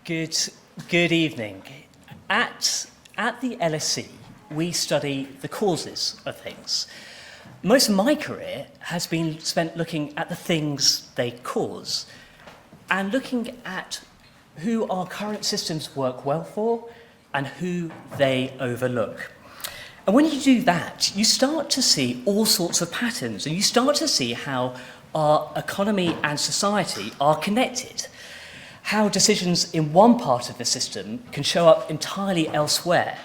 Good evening. At the LSE, we study the causes of things. Most of my career has been spent looking at the things they cause and looking at who our current systems work well for and who they overlook. And when you do that, you start to see all sorts of patterns, and you start to see how our economy and society are connected, how decisions in one part of the system can show up entirely elsewhere.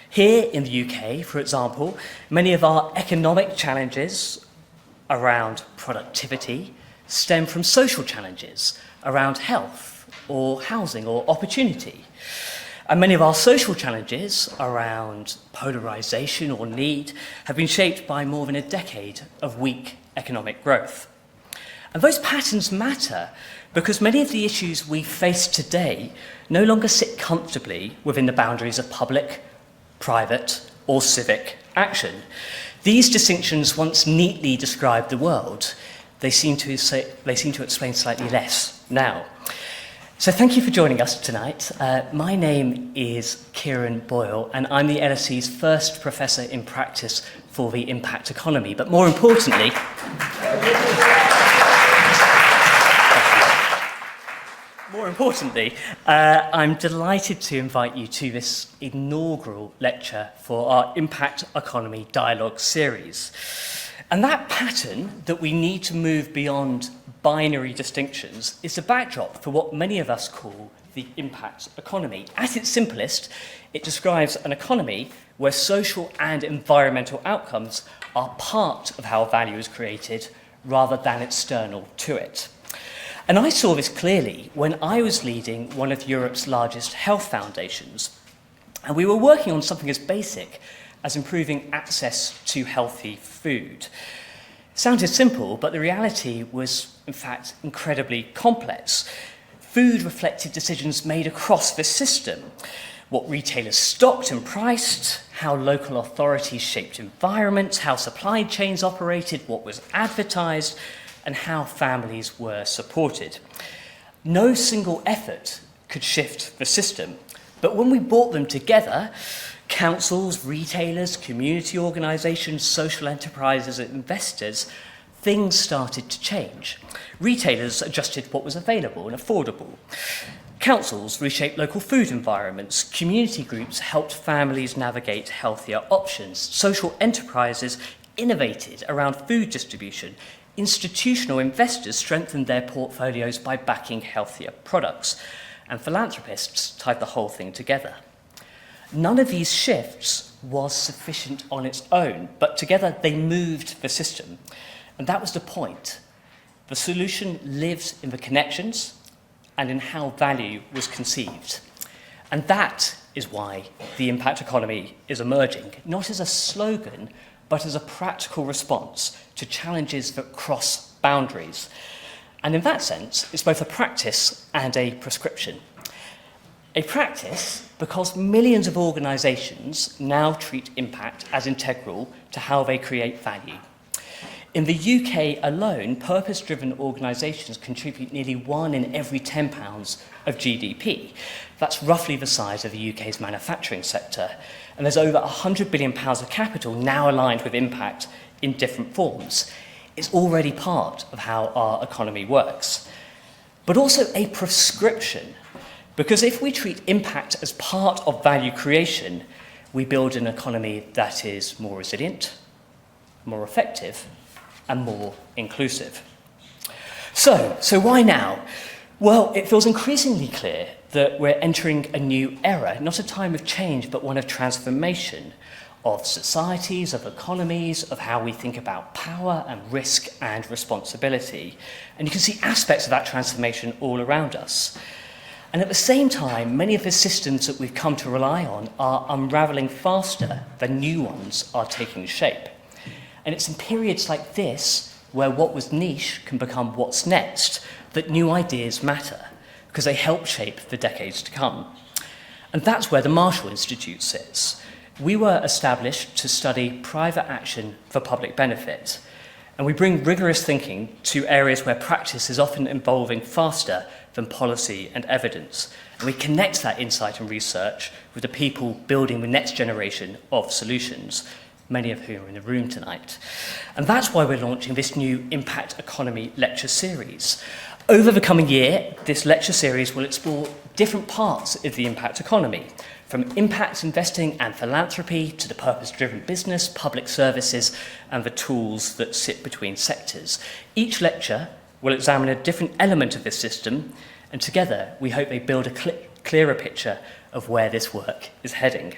Here in the UK, for example, many of our economic challenges around productivity stem from social challenges around health or housing or opportunity. And many of our social challenges around polarisation or need have been shaped by more than a decade of weak economic growth. And those patterns matter because many of the issues we face today no longer sit comfortably within the boundaries of public, private, or civic action. These distinctions once neatly described the world. They seem to explain slightly less now. So thank you for joining us tonight. My name is Kieron Boyle, and I'm the LSE's first professor in practice for the impact economy. But more importantly, I'm delighted to invite you to this inaugural lecture for our Impact Economy Dialogue series. And that pattern that we need to move beyond binary distinctions is the backdrop for what many of us call the impact economy. At its simplest, it describes an economy where social and environmental outcomes are part of how value is created rather than external to it. And I saw this clearly when I was leading one of Europe's largest health foundations. And we were working on something as basic as improving access to healthy food. It sounded simple, but the reality was, in fact, incredibly complex. Food reflected decisions made across the system: what retailers stocked and priced, how local authorities shaped environments, how supply chains operated, what was advertised, and how families were supported. No single effort could shift the system, but when we brought them together, councils, retailers, community organisations, social enterprises and investors, things started to change. Retailers adjusted what was available and affordable. Councils reshaped local food environments. Community groups helped families navigate healthier options. Social enterprises innovated around food distribution. Institutional investors strengthened their portfolios by backing healthier products. And philanthropists tied the whole thing together. None of these shifts was sufficient on its own, but together they moved the system. And that was the point. The solution lives in the connections and in how value was conceived. And that is why the impact economy is emerging, not as a slogan, but as a practical response to challenges that cross boundaries. And in that sense, it's both a practice and a prescription. A practice because millions of organisations now treat impact as integral to how they create value. In the UK alone, purpose-driven organisations contribute nearly 1 in every £10 of GDP. That's roughly the size of the UK's manufacturing sector. And there's over £100 billion of capital now aligned with impact in different forms. It's already part of how our economy works. But also a prescription, because if we treat impact as part of value creation, we build an economy that is more resilient, more effective, and more inclusive. So why now? Well, it feels increasingly clear that we're entering a new era, not a time of change, but one of transformation of societies, of economies, of how we think about power and risk and responsibility. And you can see aspects of that transformation all around us. And at the same time, many of the systems that we've come to rely on are unravelling faster than new ones are taking shape. And it's in periods like this, where what was niche can become what's next, that new ideas matter, because they help shape the decades to come. And that's where the Marshall Institute sits. We were established to study private action for public benefit, and we bring rigorous thinking to areas where practice is often evolving faster than policy and evidence. And we connect that insight and research with the people building the next generation of solutions, many of whom are in the room tonight. And that's why we're launching this new Impact Economy lecture series. Over the coming year, this lecture series will explore different parts of the impact economy, from impact investing and philanthropy to the purpose-driven business, public services, and the tools that sit between sectors. Each lecture will examine a different element of this system, and together we hope they build a clearer picture of where this work is heading.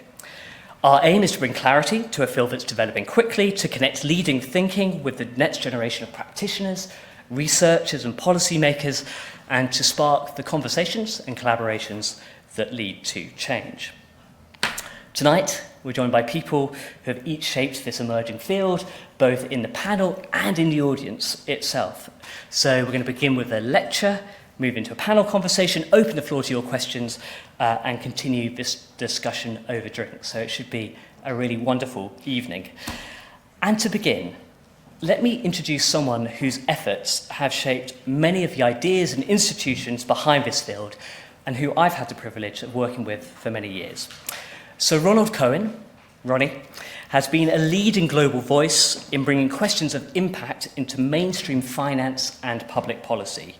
Our aim is to bring clarity to a field that's developing quickly, to connect leading thinking with the next generation of practitioners, researchers and policymakers, and to spark the conversations and collaborations that lead to change. Tonight, we're joined by people who have each shaped this emerging field, both in the panel and in the audience itself. So we're going to begin with a lecture, move into a panel conversation, open the floor to your questions, and continue this discussion over drinks. So it should be a really wonderful evening. And to begin, let me introduce someone whose efforts have shaped many of the ideas and institutions behind this field, and who I've had the privilege of working with for many years. So Ronnie Cohen, has been a leading global voice in bringing questions of impact into mainstream finance and public policy.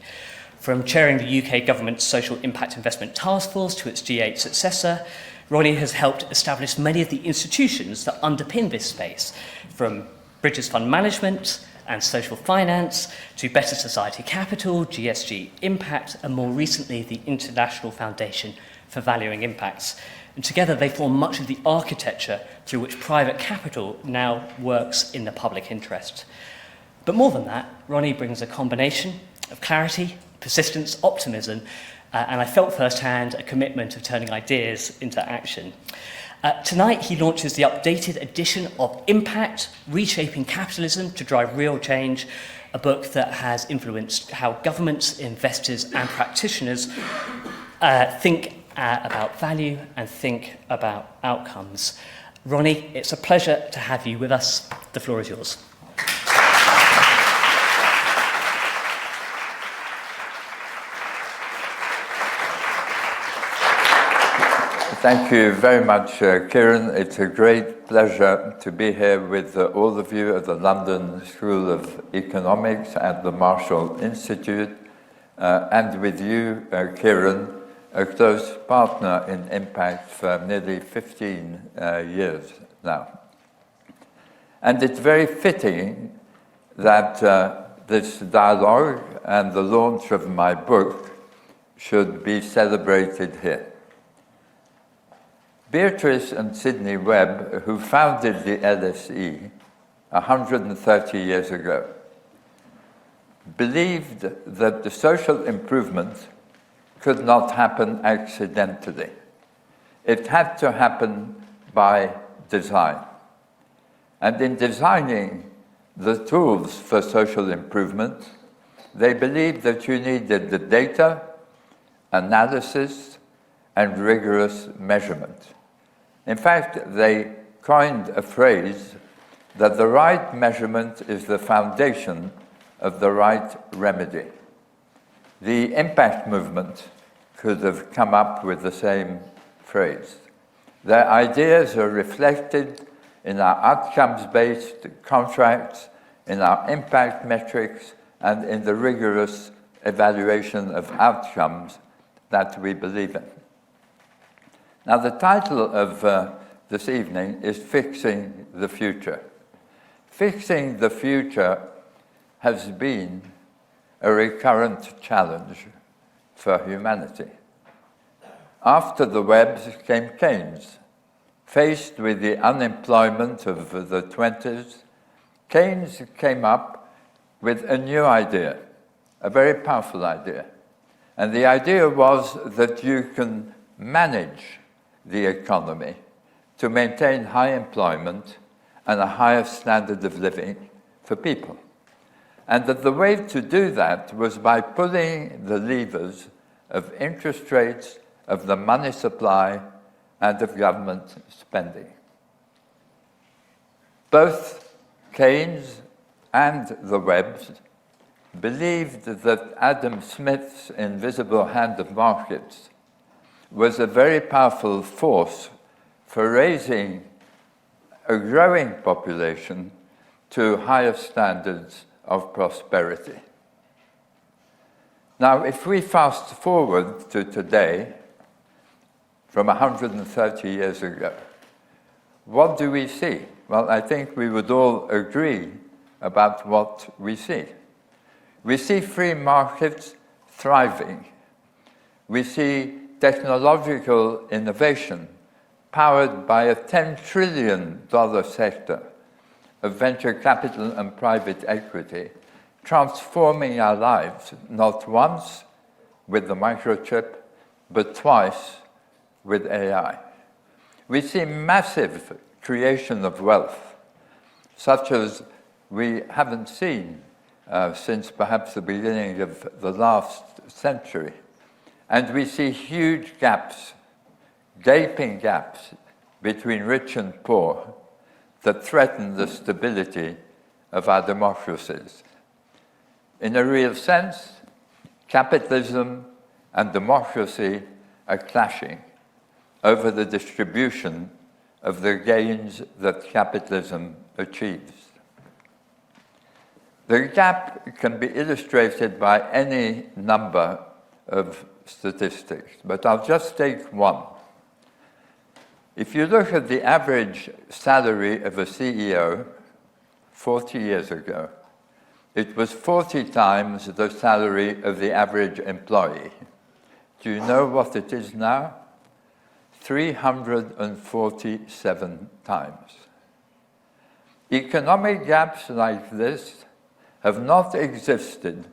From chairing the UK government's Social Impact Investment Task Force to its G8 successor, Ronnie has helped establish many of the institutions that underpin this space, from Bridges Fund Management and Social Finance to Better Society Capital, GSG Impact, and more recently the International Foundation for Valuing Impacts. And together they form much of the architecture through which private capital now works in the public interest. But more than that, Ronnie brings a combination of clarity, persistence, optimism, and I felt firsthand a commitment of turning ideas into action. Tonight, he launches the updated edition of Impact, Reshaping Capitalism to Drive Real Change, a book that has influenced how governments, investors, and practitioners think about value and think about outcomes. Ronnie, it's a pleasure to have you with us. The floor is yours. Thank you very much, Kieron. It's a great pleasure to be here with all of you at the London School of Economics at the Marshall Institute, and with you, Kieron, a close partner in Impact for nearly 15 years now. And it's very fitting that this dialogue and the launch of my book should be celebrated here. Beatrice and Sidney Webb, who founded the LSE 130 years ago, believed that the social improvement could not happen accidentally. It had to happen by design. And in designing the tools for social improvement, they believed that you needed the data, analysis, and rigorous measurement. In fact, they coined a phrase that the right measurement is the foundation of the right remedy. The impact movement could have come up with the same phrase. Their ideas are reflected in our outcomes-based contracts, in our impact metrics, and in the rigorous evaluation of outcomes that we believe in. Now, the title of this evening is Fixing the Future. Fixing the future has been a recurrent challenge for humanity. After the Webbs came Keynes. Faced with the unemployment of the 20s, Keynes came up with a new idea, a very powerful idea. And the idea was that you can manage the economy to maintain high employment and a higher standard of living for people. And that the way to do that was by pulling the levers of interest rates, of the money supply, and of government spending. Both Keynes and the Webbs believed that Adam Smith's invisible hand of markets was a very powerful force for raising a growing population to higher standards of prosperity. Now, if we fast forward to today, from 130 years ago, what do we see? Well, I think we would all agree about what we see. We see free markets thriving. We see technological innovation powered by a $10 trillion sector of venture capital and private equity, transforming our lives, not once with the microchip, but twice with AI. We see massive creation of wealth, such as we haven't seen since perhaps the beginning of the last century. And we see huge gaps, gaping gaps between rich and poor that threaten the stability of our democracies. In a real sense, capitalism and democracy are clashing over the distribution of the gains that capitalism achieves. The gap can be illustrated by any number of statistics, but I'll just take one. If you look at the average salary of a CEO 40 years ago, it was 40 times the salary of the average employee. Do you know what it is now? 347 times. Economic gaps like this have not existed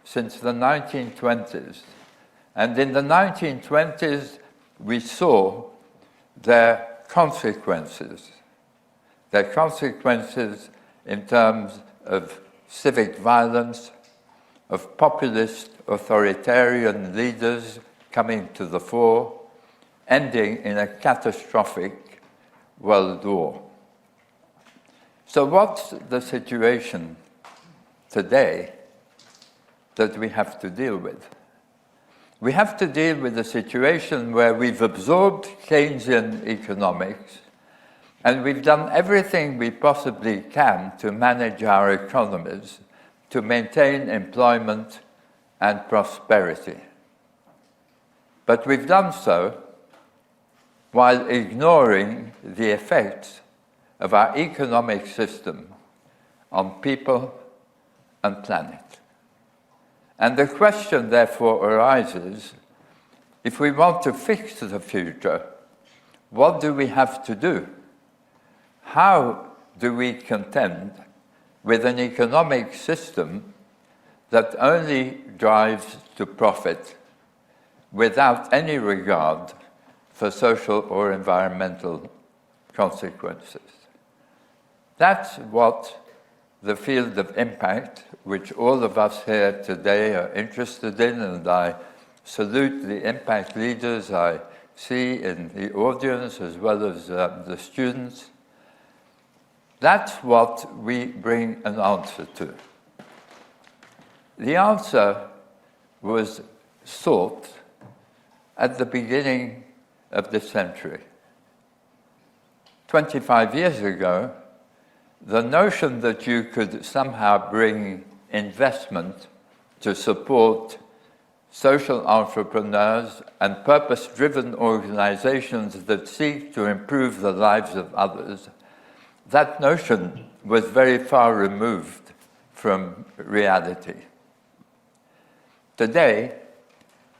since the 1920s. And in the 1920s, we saw their consequences. Their consequences in terms of civic violence, of populist authoritarian leaders coming to the fore, ending in a catastrophic world war. So what's the situation today that we have to deal with? We have to deal with a situation where we've absorbed Keynesian economics and we've done everything we possibly can to manage our economies to maintain employment and prosperity. But we've done so while ignoring the effects of our economic system on people and planet. And the question therefore arises, if we want to fix the future, what do we have to do? How do we contend with an economic system that only drives to profit without any regard for social or environmental consequences? That's what the field of impact, which all of us here today are interested in, and I salute the impact leaders I see in the audience as well as the students. That's what we bring an answer to. The answer was sought at the beginning of the century. 25 years ago, the notion that you could somehow bring investment to support social entrepreneurs and purpose-driven organizations that seek to improve the lives of others, that notion was very far removed from reality. Today,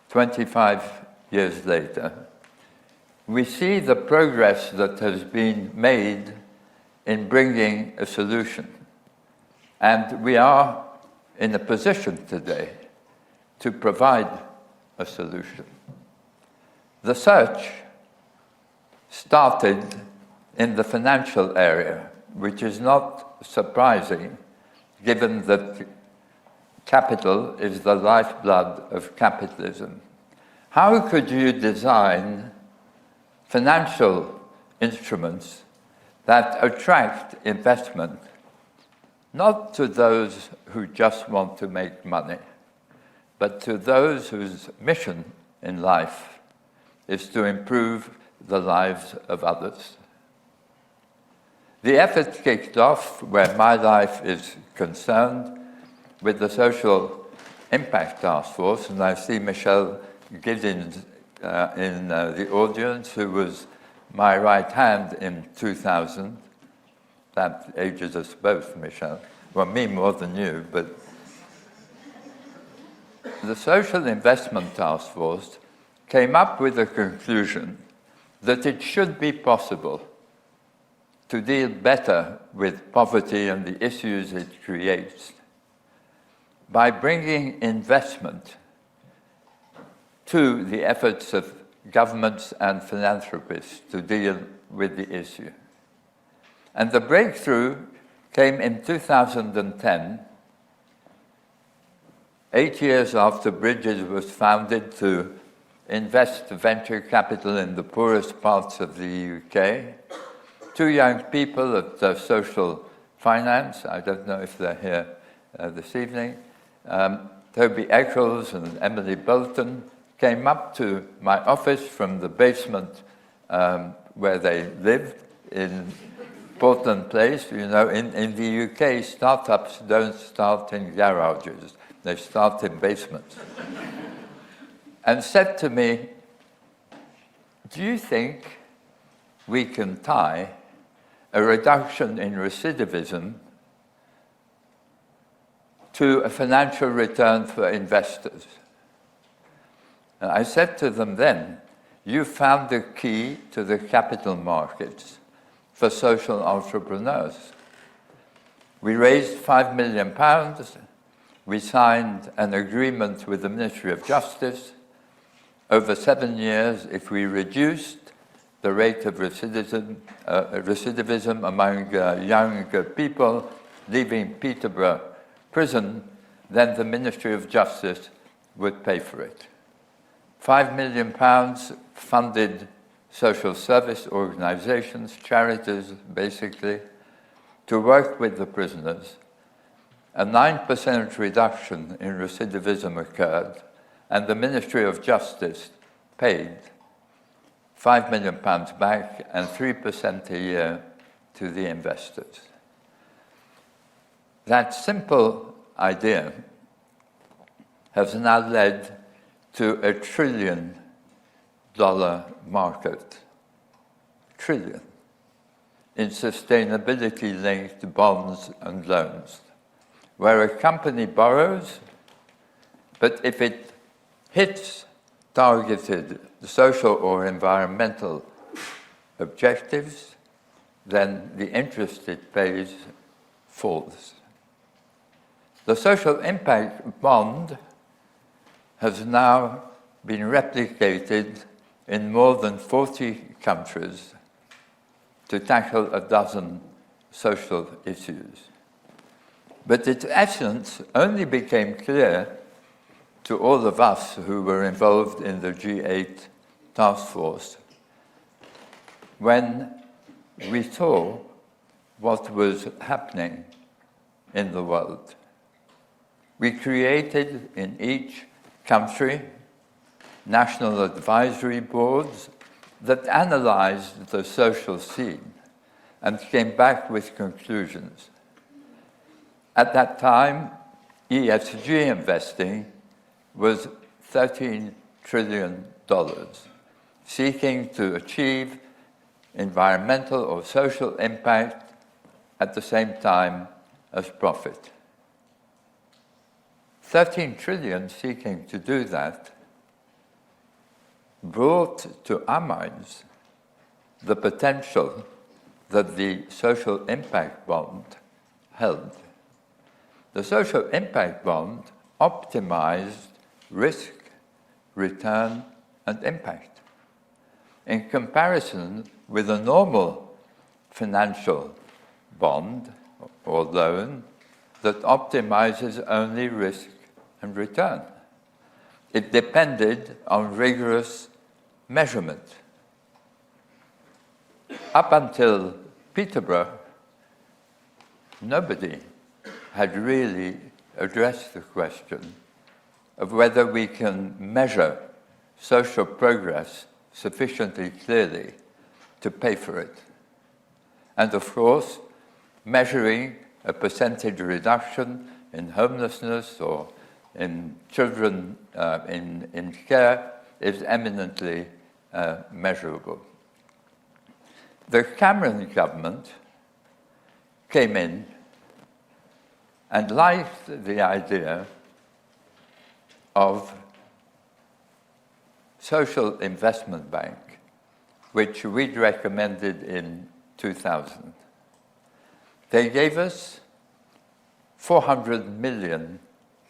25 years later, we see the progress that has been made in bringing a solution. And we are in a position today to provide a solution. The search started in the financial area, which is not surprising given that capital is the lifeblood of capitalism. How could you design financial instruments that attract investment, not to those who just want to make money, but to those whose mission in life is to improve the lives of others. The effort kicked off, where my life is concerned, with the Social Impact Task Force, and I see Michelle Giddens in the audience, who was my right hand in 2000. That ages us both, Michelle. Well, me more than you, but the Social Investment Task Force came up with the conclusion that it should be possible to deal better with poverty and the issues it creates by bringing investment to the efforts of governments and philanthropists to deal with the issue. And the breakthrough came in 2010, 8 years after Bridges was founded to invest venture capital in the poorest parts of the UK. Two young people at social finance, I don't know if they're here this evening, Toby Eccles and Emily Bolton, came up to my office from the basement where they lived in Portland Place. You know, in the UK, startups don't start in garages, they start in basements. And said to me, do you think we can tie a reduction in recidivism to a financial return for investors? And I said to them then, you found the key to the capital markets for social entrepreneurs. We raised £5 million. We signed an agreement with the Ministry of Justice. Over 7 years, if we reduced the rate of recidivism among young people leaving Peterborough prison, then the Ministry of Justice would pay for it. £5 million funded social service organizations, charities basically, to work with the prisoners. A 9% reduction in recidivism occurred, and the Ministry of Justice paid £5 million back and 3% a year to the investors. That simple idea has now led to a $1 trillion market, trillion, in sustainability-linked bonds and loans, where a company borrows, but if it hits targeted social or environmental objectives, then the interest it pays falls. The social impact bond has now been replicated in more than 40 countries to tackle a dozen social issues. But its essence only became clear to all of us who were involved in the G8 task force when we saw what was happening in the world. We created in each country national advisory boards that analyzed the social scene and came back with conclusions. At that time, ESG investing was $13 trillion, seeking to achieve environmental or social impact at the same time as profit. 13 trillion seeking to do that brought to our minds the potential that the social impact bond held. The social impact bond optimized risk, return, and impact in comparison with a normal financial bond or loan that optimizes only risk and return. It depended on rigorous measurement. Up until Peterborough, nobody had really addressed the question of whether we can measure social progress sufficiently clearly to pay for it. And of course, measuring a percentage reduction in homelessness or in children in care is eminently measurable. The Cameron government came in and liked the idea of social investment bank, which we'd recommended in 2000. They gave us £400 million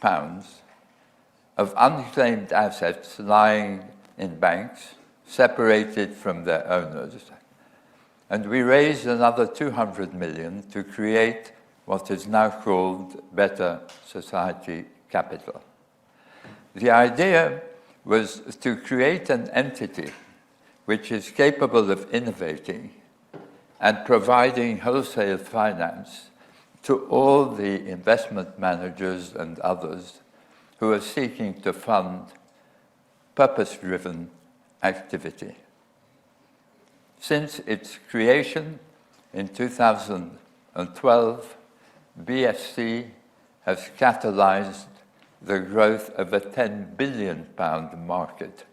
of unclaimed assets lying in banks, separated from their owners. And we raised another 200 million to create what is now called Better Society Capital. The idea was to create an entity which is capable of innovating and providing wholesale finance to all the investment managers and others who are seeking to fund purpose-driven activity. Since its creation in 2012, BSC has catalyzed the growth of a £10 billion market,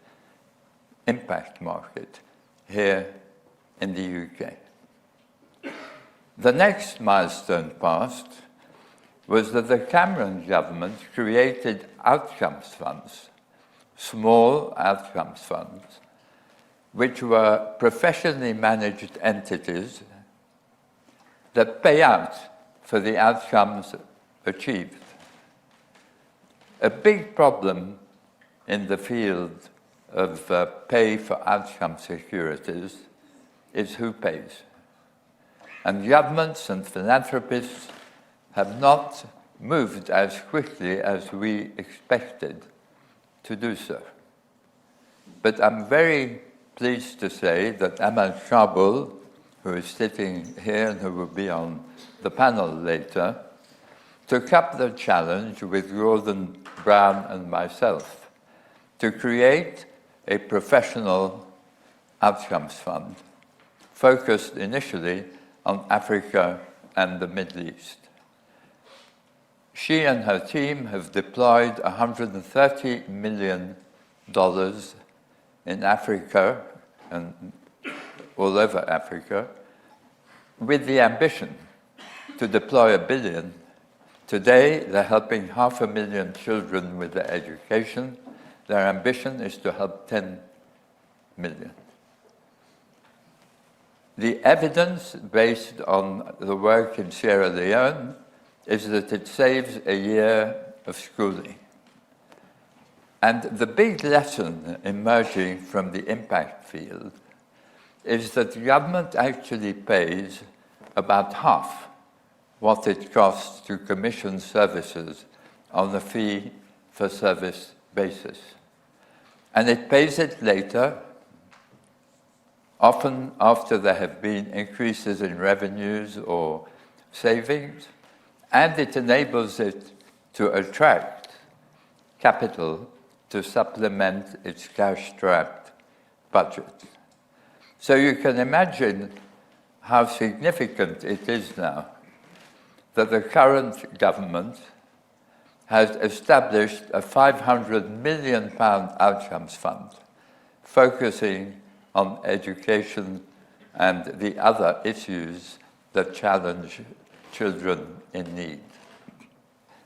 impact market, here in the UK. The next milestone passed was that the Cameron government created outcomes funds, small outcomes funds, which were professionally managed entities that pay out for the outcomes achieved. A big problem in the field of pay for outcome securities is who pays. And governments and philanthropists have not moved as quickly as we expected to do so. But I'm very pleased to say that Amel Karboul, who is sitting here and who will be on the panel later, took up the challenge with Gordon Brown and myself to create a professional outcomes fund focused initially on Africa and the Middle East. She and her team have deployed $130 million in Africa and all over Africa, with the ambition to deploy $1 billion. Today, they're helping 500,000 children with their education. Their ambition is to help 10 million. The evidence based on the work in Sierra Leone is that it saves a year of schooling. And the big lesson emerging from the impact field is that the government actually pays about half what it costs to commission services on a fee-for-service basis. And it pays it later, often after there have been increases in revenues or savings, and it enables it to attract capital to supplement its cash-strapped budget. So you can imagine how significant it is now that the current government has established a £500 million outcomes fund focusing on education and the other issues that challenge children in need.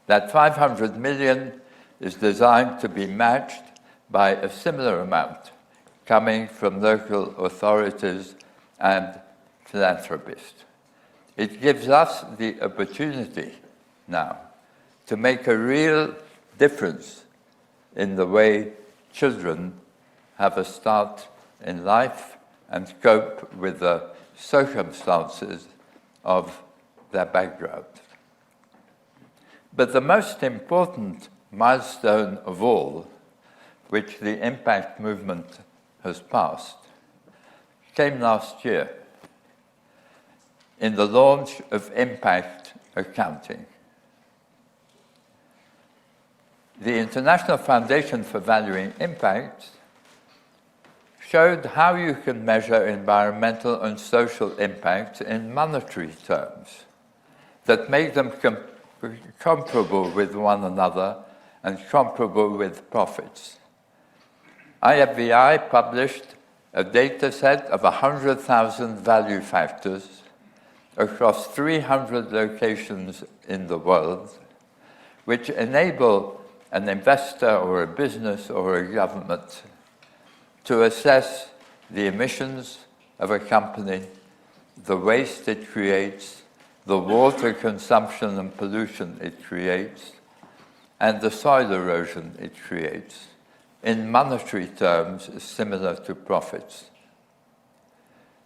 That 500 million is designed to be matched by a similar amount coming from local authorities and philanthropists. It gives us the opportunity now to make a real difference in the way children have a start in life and cope with the circumstances of their background. But the most important milestone of all, which the impact movement has passed, came last year in the launch of impact accounting. the International Foundation for Valuing Impact showed how you can measure environmental and social impact in monetary terms that make them comparable with one another and comparable with profits. IFVI published a data set of 100,000 value factors across 300 locations in the world, which enable an investor or a business or a government to assess the emissions of a company, the waste it creates, the water consumption and pollution it creates, and the soil erosion it creates, in monetary terms similar to profits.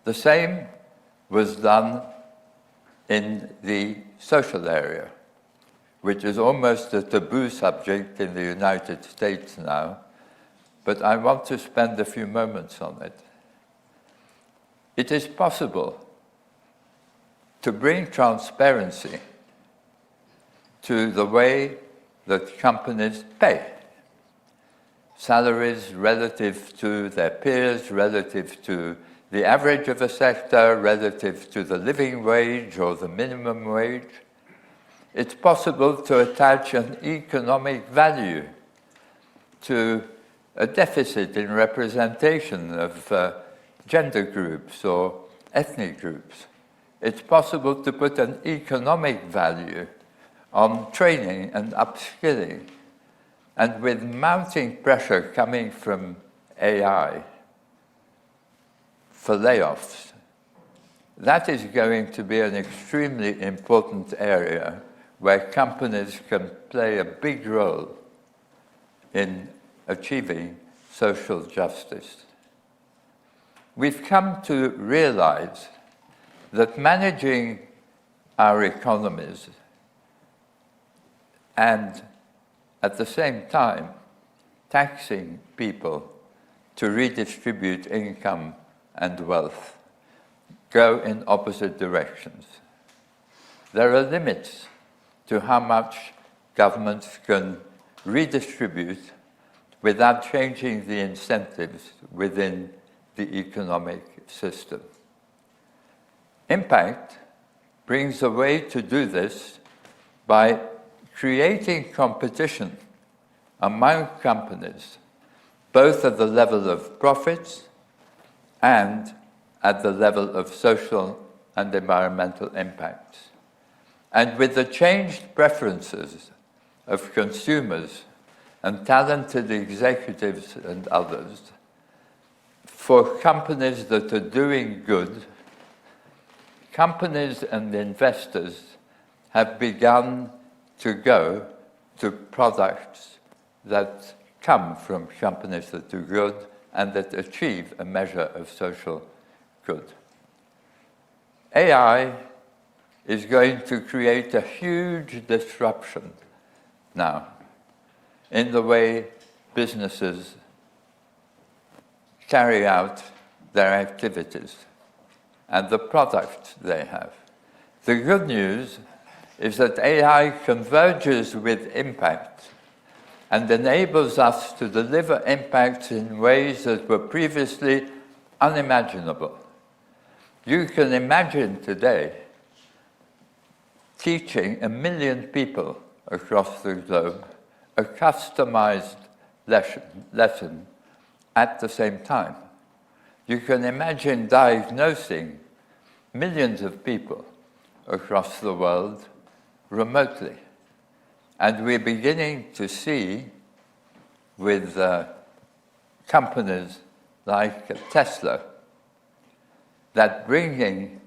The same was done in the social area, which is almost a taboo subject in the United States now, but I want to spend a few moments on it. It is possible to bring transparency to the way that companies pay. Salaries relative to their peers, relative to the average of a sector, relative to the living wage or the minimum wage. It's possible to attach an economic value to a deficit in representation of gender groups or ethnic groups. It's possible to put an economic value on training and upskilling. And with mounting pressure coming from AI for layoffs, that is going to be an extremely important area where companies can play a big role in achieving social justice. We've come to realize that managing our economies and at the same time taxing people to redistribute income and wealth go in opposite directions. There are limits to how much governments can redistribute without changing the incentives within the economic system. Impact brings a way to do this by creating competition among companies, both at the level of profits and at the level of social and environmental impacts. And with the changed preferences of consumers and talented executives and others, for companies that are doing good, companies and investors have begun to go to products that come from companies that do good and that achieve a measure of social good. AI is going to create a huge disruption now in the way businesses carry out their activities and the products they have. The good news is that AI converges with impact and enables us to deliver impacts in ways that were previously unimaginable. You can imagine today teaching 1 million people across the globe a customized lesson at the same time. You can imagine diagnosing millions of people across the world remotely. And we're beginning to see with companies like Tesla that bringing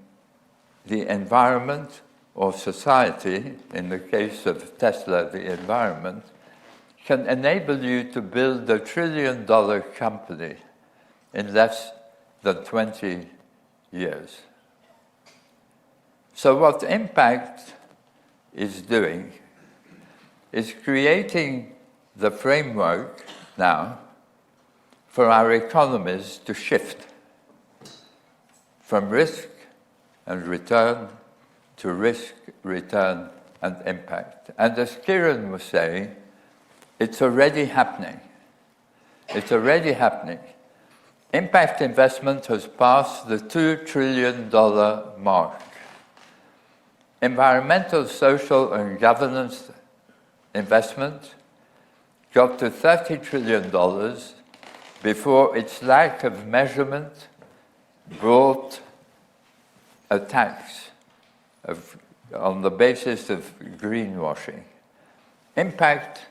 the environment or society, in the case of Tesla, the environment, can enable you to build a $1 trillion company in less than 20 years. So what impact is doing is creating the framework now for our economies to shift from risk and return to risk, return, and impact. And as Kieron was saying, It's already happening. It's already happening. Impact investment has passed the $2 trillion mark. Environmental, social, and governance investment got to $30 trillion before its lack of measurement brought a tax on the basis of greenwashing. Impact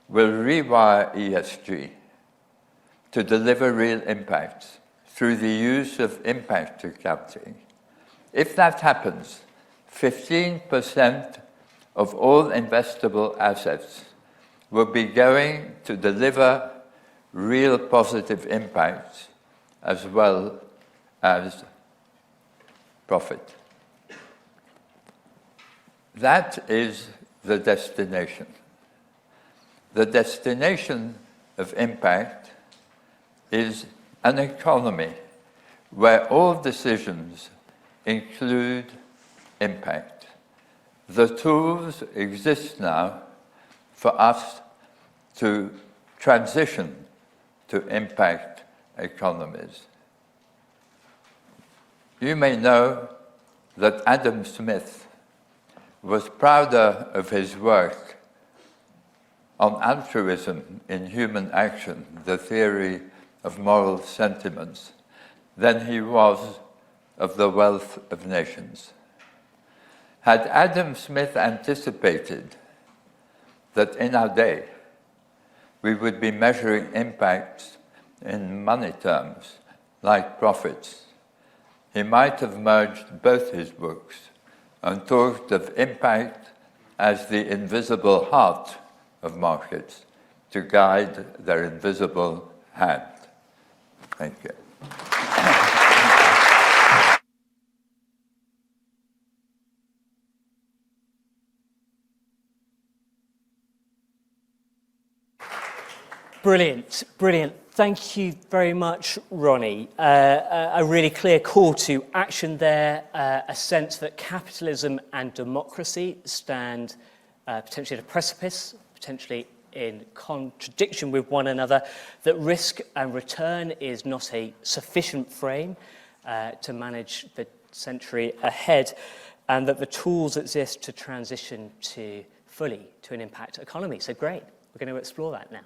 will rewire ESG to deliver real impacts through the use of impact accounting. If that happens, 15% of all investable assets will be going to deliver real positive impacts as well as profit. That is the destination. The destination of impact is an economy where all decisions include impact. The tools exist now for us to transition to impact economies. You may know that Adam Smith was prouder of his work on altruism in human action, the theory of moral sentiments, than he was of the wealth of nations. Had Adam Smith anticipated that in our day we would be measuring impacts in money terms, like profits, he might have merged both his books and talked of impact as the invisible heart of markets to guide their invisible hand. Thank you. Brilliant, brilliant. Thank you very much, Ronnie. A really clear call to action there, a sense that capitalism and democracy stand potentially at a precipice, potentially in contradiction with one another, that risk and return is not a sufficient frame to manage the century ahead, and that the tools exist to transition fully to an impact economy. So great. We're going to explore that now.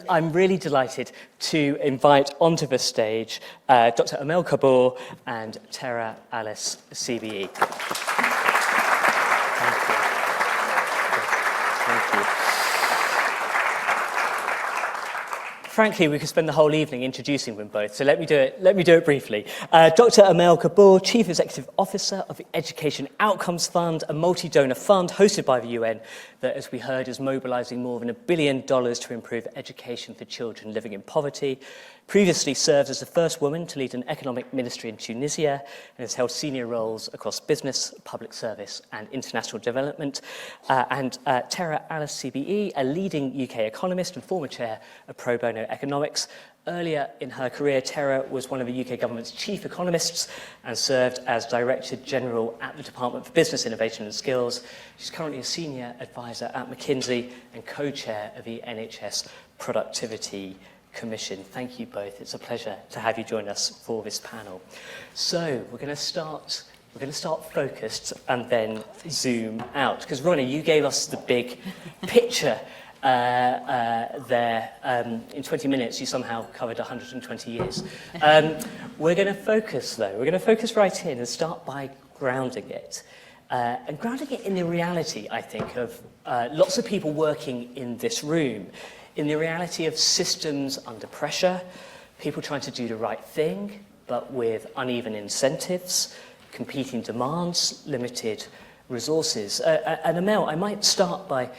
I'm really delighted to invite onto the stage Dr. Amel Karboul and Tera Allas, CBE. Thank you. Thank you. Frankly, we could spend the whole evening introducing them both, so let me do it briefly. Dr. Amel Karboul, Chief Executive Officer of the Education Outcomes Fund, a multi-donor fund hosted by the UN that, as we heard, is mobilizing more than $1 billion to improve education for children living in poverty. Previously served as the first woman to lead an economic ministry in Tunisia and has held senior roles across business, public service and international development. And Tera Allas, CBE, a leading UK economist and former chair of pro bono economics. Earlier in her career, Tera was one of the UK government's chief economists and served as Director General at the Department for Business Innovation and Skills. She's currently a senior advisor at McKinsey and co-chair of the NHS Productivity Commission. Thank you both. It's a pleasure to have you join us for this panel. So we're going to start focused and then zoom out, because Ronnie, you gave us the big picture there. In 20 minutes, you somehow covered 120 years. We're going to focus, though. We're going to focus right in and start by grounding it. And grounding it in the reality, I think, of lots of people working in this room, in the reality of systems under pressure, people trying to do the right thing, but with uneven incentives, competing demands, limited resources. And Amel, I might start by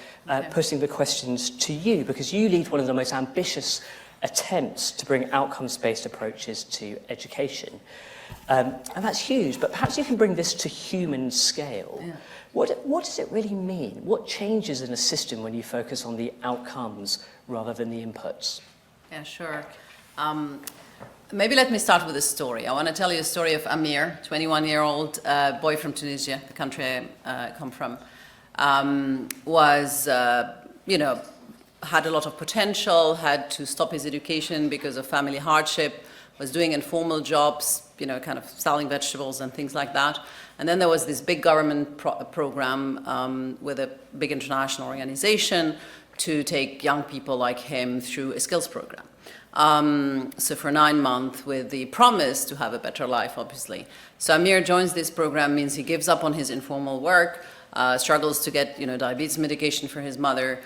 posing the questions to you, because you lead one of the most ambitious attempts to bring outcomes-based approaches to education. And that's huge, but perhaps you can bring this to human scale. Yeah. What does it really mean? What changes in a system when you focus on the outcomes rather than the inputs? Yeah, sure. Maybe let me start with a story. I want to tell you a story of Amir, 21-year-old boy from Tunisia, the country I come from, was, had a lot of potential, had to stop his education because of family hardship, was doing informal jobs, kind of selling vegetables and things like that. And then there was this big government program with a big international organization to take young people like him through a skills program. So for 9 months with the promise to have a better life, obviously. So Amir joins this program, means he gives up on his informal work, struggles to get diabetes medication for his mother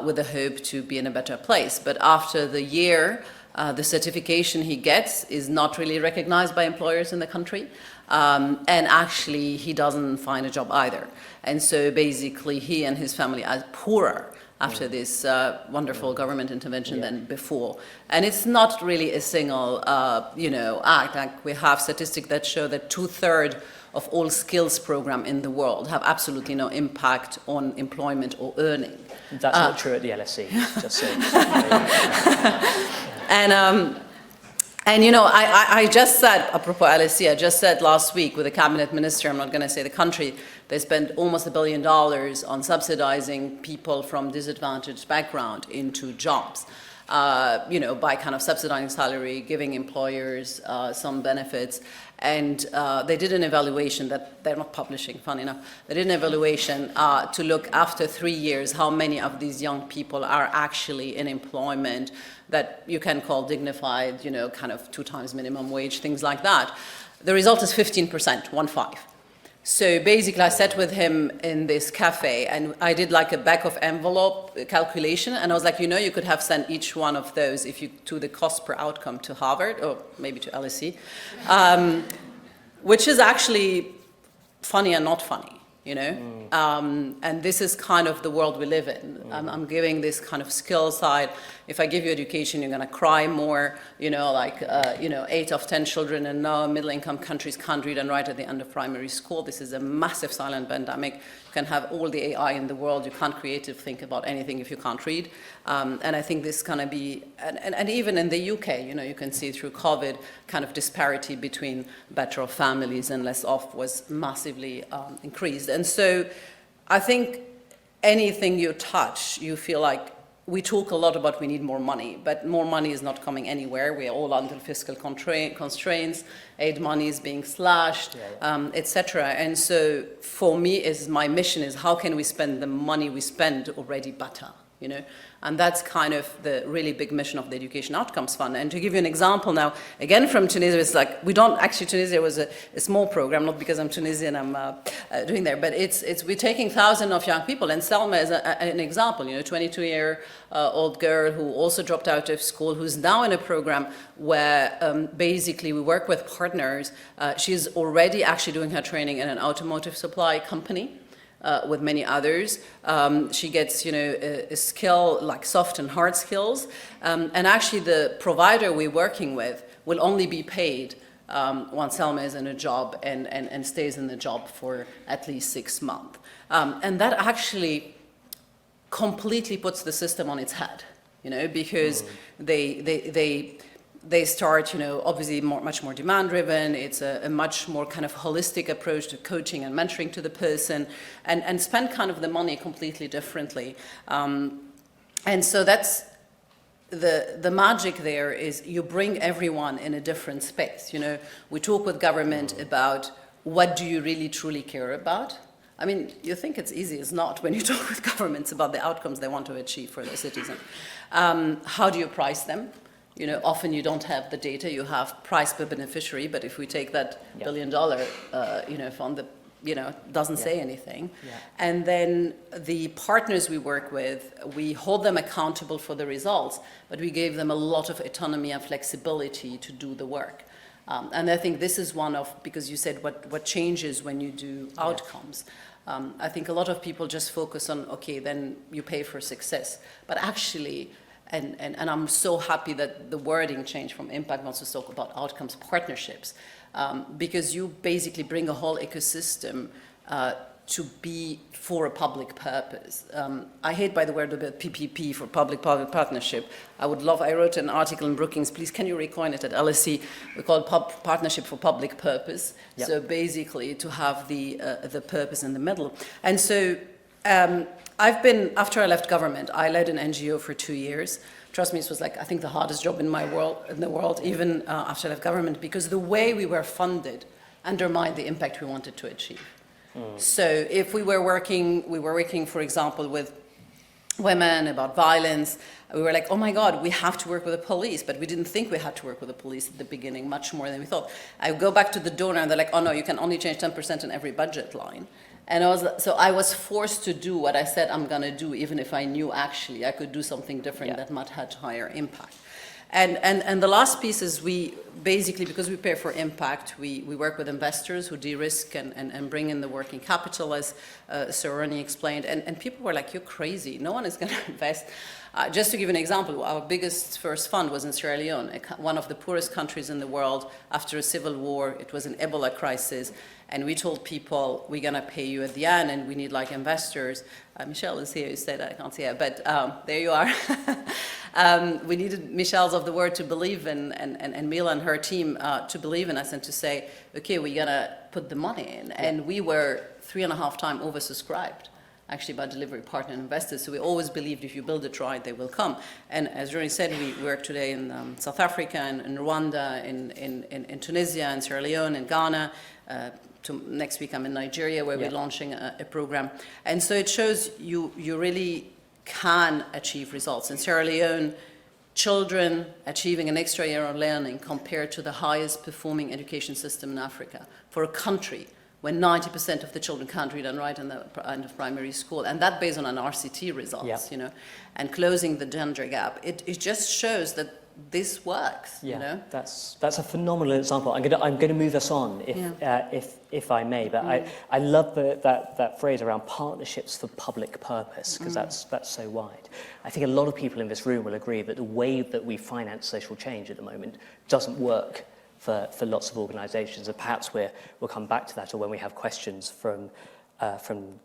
with the hope to be in a better place. But after the year, the certification he gets is not really recognized by employers in the country. And actually, he doesn't find a job either. And so basically, he and his family are poorer after this wonderful government intervention than before. And it's not really a single, act. Like, we have statistics that show that 2/3 of all skills programs in the world have absolutely no impact on employment or earning. That's not true at the LSE, just saying. I just said, apropos LSE, I just said last week with the cabinet minister, I'm not going to say the country, they spent almost $1 billion on subsidizing people from disadvantaged background into jobs. By kind of subsidizing salary, giving employers some benefits. And they did an evaluation that they're not publishing, funny enough. They did an evaluation to look after 3 years how many of these young people are actually in employment that you can call dignified, kind of 2 times minimum wage, things like that. The result is 15%, 1-5. So basically, I sat with him in this cafe, and I did like a back of envelope calculation, and I was like, you could have sent each one of those if you do the cost per outcome to Harvard, or maybe to LSE, which is actually funny and not funny, and this is kind of the world we live in. I'm giving this kind of skill side. If I give you education, you're going to cry more. 8 of 10 children in middle-income countries can't read and write at the end of primary school. This is a massive silent pandemic. You can have all the AI in the world. You can't creatively think about anything if you can't read. And I think this is going to be, and even in the UK, you can see through COVID, kind of disparity between better off families and less off was massively increased. And so I think anything you touch, you feel like, we talk a lot about we need more money, but more money is not coming anywhere. We are all under fiscal constraints, aid money is being slashed, etc. And so for me, my mission is how can we spend the money we spend already better, And that's kind of the really big mission of the Education Outcomes Fund. And to give you an example now, again from Tunisia, it's like, Tunisia was a small program, not because I'm Tunisian, I'm doing there, but we're taking thousands of young people, and Selma is an example, 22-year-old girl who also dropped out of school, who's now in a program where basically we work with partners. She's already actually doing her training in an automotive supply company. With many others. She gets, a skill like soft and hard skills. And actually the provider we're working with will only be paid once Selma is in a job and stays in the job for at least 6 months. And that actually completely puts the system on its head, because they start, obviously much more demand-driven. It's a much more kind of holistic approach to coaching and mentoring to the person, and spend kind of the money completely differently. And so that's the magic there is you bring everyone in a different space. We talk with government about what do you really truly care about. I mean, you think it's easy. It's not when you talk with governments about the outcomes they want to achieve for their citizens. How do you price them? Often you don't have the data, you have price per beneficiary, but if we take that $1 billion, fund, doesn't say anything. Yeah. And then the partners we work with, we hold them accountable for the results, but we gave them a lot of autonomy and flexibility to do the work. And I think this is because you said what changes when you do outcomes. I think a lot of people just focus on, okay, then you pay for success. But actually, and I'm so happy that the wording changed from impact wants to talk about outcomes partnerships, because you basically bring a whole ecosystem to be for a public purpose. I hate, by the word, about PPP, for public-private partnership. I wrote an article in Brookings, please can you recoin it at LSE, we call it partnership for public purpose. Yep. So basically to have the purpose in the middle. And so After I left government, I led an NGO for 2 years. Trust me, it was like, I think the hardest job in the world, even after I left government, because the way we were funded undermined the impact we wanted to achieve. So if we were working, for example, with women about violence, we were like, oh my God, we have to work with the police, but we didn't think we had to work with the police at the beginning, much more than we thought. I go back to the donor and they're like, oh no, you can only change 10% in every budget line. And I was forced to do what I said I'm gonna do, even if I knew actually I could do something different that might have higher impact. And the last piece is we basically, because we pay for impact, we work with investors who de-risk and bring in the working capital, as Sir Ronnie explained. And people were like, you're crazy. No one is going to invest. Just to give an example, our biggest first fund was in Sierra Leone, one of the poorest countries in the world. After a civil war, it was an Ebola crisis. And we told people, we're going to pay you at the end, and we need like investors. Michelle is here, you said I can't see her, but there you are. We needed Michelle's of the word to believe in, and Mila and her team to believe in us and to say, okay, we're going to put the money in. And we were 3.5 times oversubscribed, actually, by delivery partner investors. So we always believed if you build it right, they will come. And as Ronnie said, we work today in South Africa, in Rwanda, in Tunisia, in Sierra Leone, in Ghana. Next week I'm in Nigeria, where we're launching a program. And so it shows you really can achieve results. In Sierra Leone, children achieving an extra year of learning compared to the highest performing education system in Africa for a country when 90% of the children can't read and write in the end of primary school, and that based on an RCT results, and closing the gender gap. It just shows that this works. That's a phenomenal example. I'm going to move us on if I may. But I love that phrase around partnerships for public purpose, because that's so wide. I think a lot of people in this room will agree that the way that we finance social change at the moment doesn't work for lots of organisations, and perhaps we'll come back to that, or when we have questions from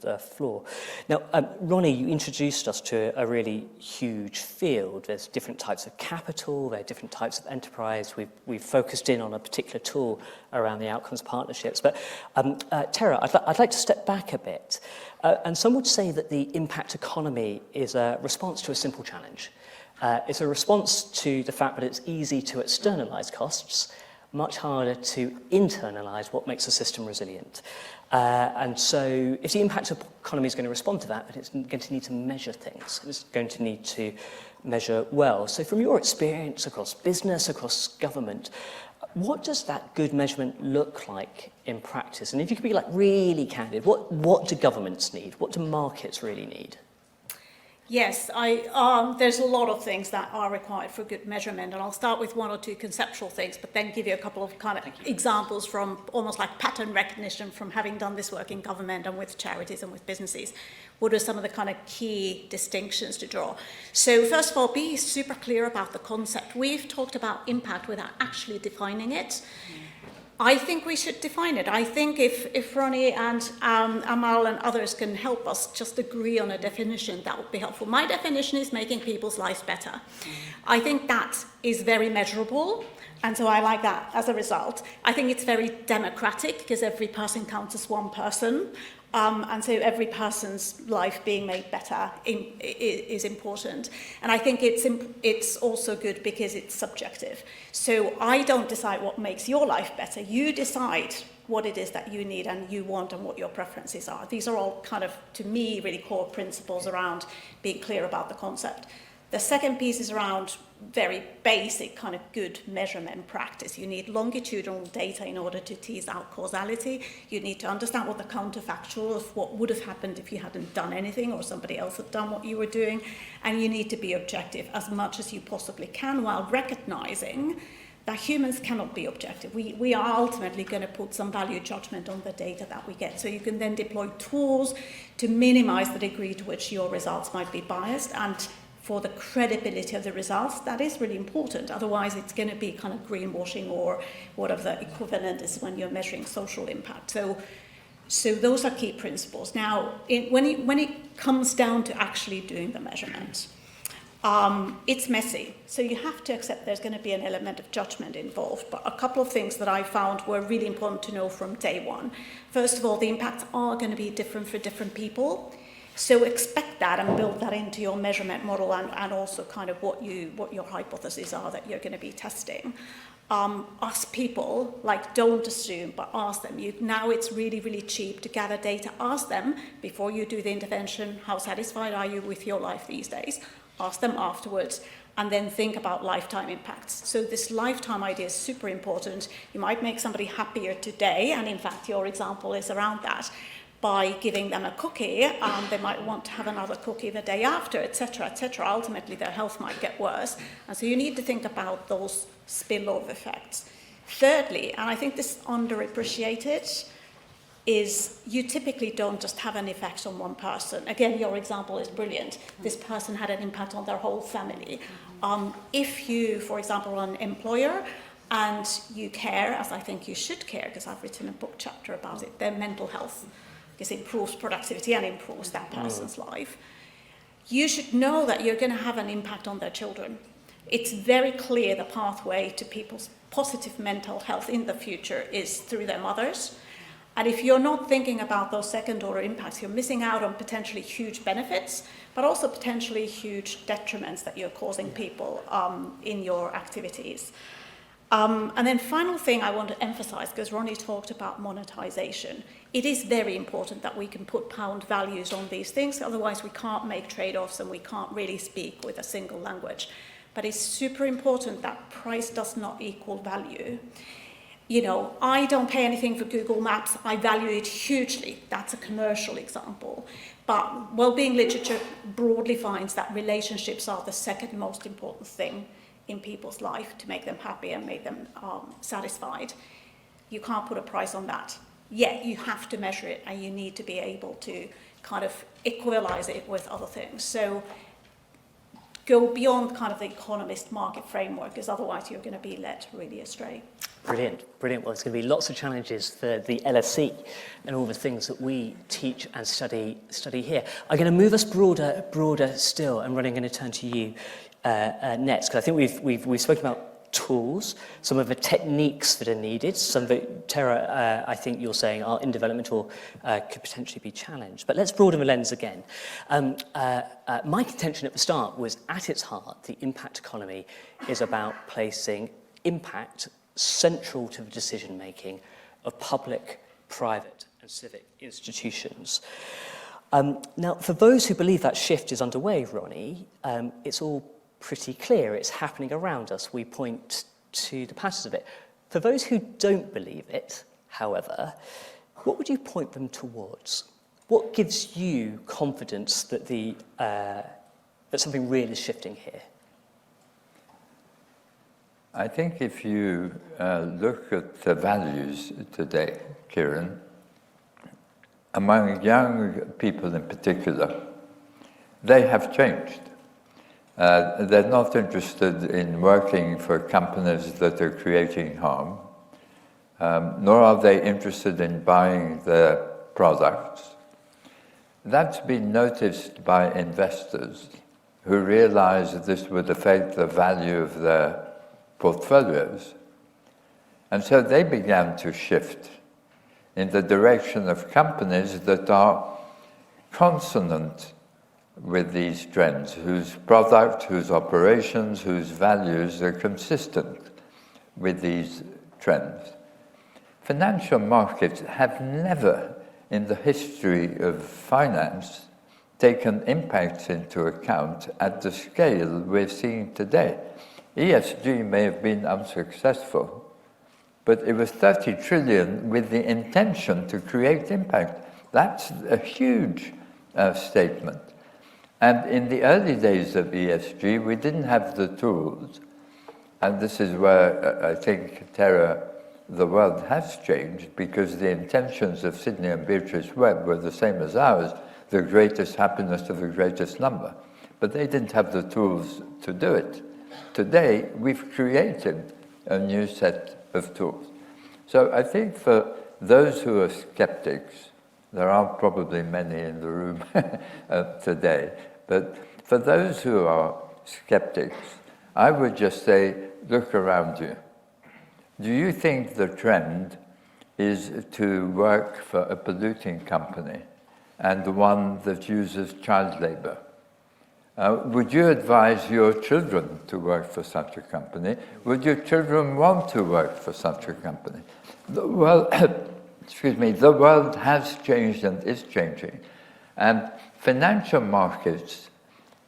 the floor. Now, Ronnie, you introduced us to a really huge field. There's different types of capital, there are different types of enterprise. We've focused in on a particular tool around the outcomes partnerships. But Tera, I'd like to step back a bit. And some would say that the impact economy is a response to a simple challenge. It's a response to the fact that it's easy to externalise costs, much harder to internalise what makes a system resilient. And so if the impact economy is going to respond to that, then it's going to need to measure things. It's going to need to measure well. So from your experience across business, across government, what does that good measurement look like in practice? And if you could be like really candid, what do governments need? What do markets really need? Yes, there's a lot of things that are required for good measurement, and I'll start with one or two conceptual things, but then give you a couple of kind of examples from almost like pattern recognition from having done this work in government and with charities and with businesses. What are some of the kind of key distinctions to draw? So first of all, be super clear about the concept. We've talked about impact without actually defining it. I think we should define it. I think if Ronnie and Amel and others can help us just agree on a definition, that would be helpful. My definition is making people's lives better. I think that is very measurable, and so I like that as a result. I think it's very democratic, because every person counts as one person. And so every person's life being made better is important. And I think it's also good because it's subjective. So I don't decide what makes your life better. You decide what it is that you need and you want and what your preferences are. These are all kind of, to me, really core principles around being clear about the concept. The second piece is around very basic kind of good measurement practice. You need longitudinal data in order to tease out causality. You need to understand what the counterfactual of what would have happened if you hadn't done anything or somebody else had done what you were doing. And you need to be objective as much as you possibly can, while recognizing that humans cannot be objective. We are ultimately going to put some value judgment on the data that we get. So you can then deploy tools to minimize the degree to which your results might be biased, and for the credibility of the results, that is really important. Otherwise, it's going to be kind of greenwashing, or whatever the equivalent is when you're measuring social impact. So those are key principles. Now, when it comes down to actually doing the measurement, it's messy. So you have to accept there's going to be an element of judgment involved. But a couple of things that I found were really important to know from day one. First of all, the impacts are going to be different for different people. So expect that and build that into your measurement model, and also kind of what your hypotheses are that you're going to be testing. Ask people, like, don't assume, but ask them. Now it's really, really cheap to gather data. Ask them before you do the intervention, how satisfied are you with your life these days? Ask them afterwards, and then think about lifetime impacts. So this lifetime idea is super important. You might make somebody happier today, and in fact your example is around that, by giving them a cookie. They might want to have another cookie the day after, etc., etc. Ultimately their health might get worse, and so you need to think about those spillover effects. Thirdly, and I think this is underappreciated, is you typically don't just have an effect on one person. Again, your example is brilliant. This person had an impact on their whole family. If you, for example, are an employer and you care, as I think you should care, because I've written a book chapter about it, their mental health, because it improves productivity and improves that person's life, you should know that you're going to have an impact on their children. It's very clear the pathway to people's positive mental health in the future is through their mothers. And if you're not thinking about those second-order impacts, you're missing out on potentially huge benefits, but also potentially huge detriments that you're causing people in your activities. And then final thing I want to emphasize, because Ronnie talked about monetization, it is very important that we can put pound values on these things, otherwise we can't make trade-offs and we can't really speak with a single language. But it's super important that price does not equal value. You know, I don't pay anything for Google Maps. I value it hugely. That's a commercial example. But well-being literature broadly finds that relationships are the second most important thing in people's life to make them happy and make them satisfied. You can't put a price on that. Yet you have to measure it, and you need to be able to kind of equalize it with other things. So go beyond kind of the economist market framework, because otherwise you're going to be led really astray. Brilliant, brilliant. Well, there's going to be lots of challenges for the LSE and all the things that we teach and study here. I'm going to move us broader still, and Ronnie, I'm going to turn to you next, because I think we've spoken about tools, some of the techniques that are needed, some of it, Tera, I think you're saying are in development or could potentially be challenged. But let's broaden the lens again. My contention at the start was, at its heart, the impact economy is about placing impact central to the decision-making of public, private and civic institutions. Now, for those who believe that shift is underway, Ronnie, it's all pretty clear. It's happening around us. We point to the patterns of it. For those who don't believe it, however, what would you point them towards? What gives you confidence that that something real is shifting here? I think if you look at the values today, Kieron, among young people in particular, they have changed. They're not interested in working for companies that are creating harm, nor are they interested in buying their products. That's been noticed by investors who realize that this would affect the value of their portfolios. And so they began to shift in the direction of companies that are consonant with these trends, whose product, whose operations, whose values are consistent with these trends. Financial markets have never, in the history of finance, taken impacts into account at the scale we're seeing today. ESG may have been unsuccessful, but it was 30 trillion with the intention to create impact. That's a huge statement. And in the early days of ESG, we didn't have the tools. And this is where I think, Tera, the world has changed, because the intentions of Sidney and Beatrice Webb were the same as ours, the greatest happiness to the greatest number. But they didn't have the tools to do it. Today, we've created a new set of tools. So I think for those who are skeptics, there are probably many in the room today, but for those who are skeptics, I would just say, look around you. Do you think the trend is to work for a polluting company and the one that uses child labor. Would you advise your children to work for such a company? Would your children want to work for such a company? The world, excuse me, the world has changed and is changing. And financial markets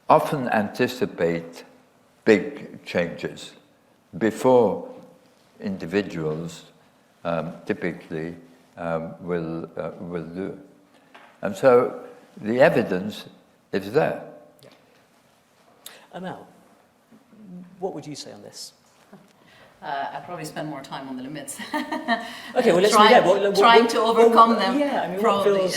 often anticipate big changes before individuals typically will do. And so the evidence is there. Amel, what would you say on this? I probably spend more time on the limits. Okay, well, let's do that. Trying to overcome them. Yeah, I mean, probably,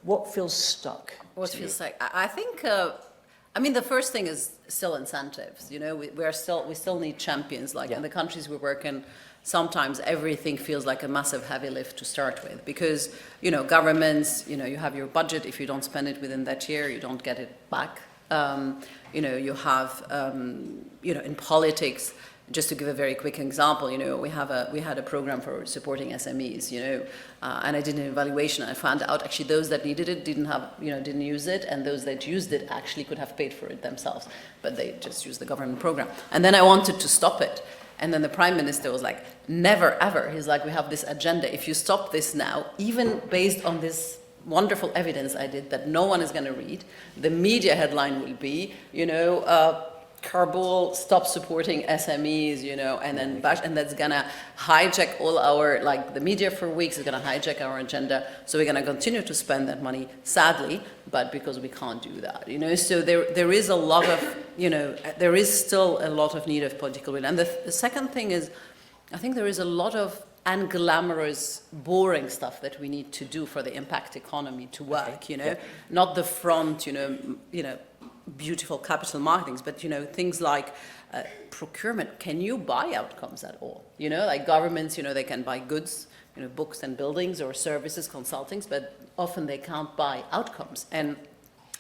what feels stuck? What feels like? I think. I mean, the first thing is still incentives. You know, we still need champions. Like in the countries we work in, sometimes everything feels like a massive heavy lift to start with, because governments. You have your budget. If you don't spend it within that year, you don't get it back. You have, in politics, just to give a very quick example, we had a program for supporting SMEs, and I did an evaluation, and I found out actually those that needed it didn't use it, and those that used it actually could have paid for it themselves, but they just used the government program. And then I wanted to stop it. And then the Prime Minister was like, never, ever. He's like, we have this agenda. If you stop this now, even based on this wonderful evidence I did that no one is going to read, the media headline will be, Karboul stop supporting SMEs, and then and that's going to hijack all our, the media for weeks is going to hijack our agenda. So we're going to continue to spend that money, sadly, but because we can't do that, So there is a lot of, there is still a lot of need of political will. And the second thing is, I think there is a lot of unglamorous, boring stuff that we need to do for the impact economy to work, not the front, beautiful capital marketings, but, things like procurement. Can you buy outcomes at all? Like governments, they can buy goods, books and buildings or services, consultings, but often they can't buy outcomes. And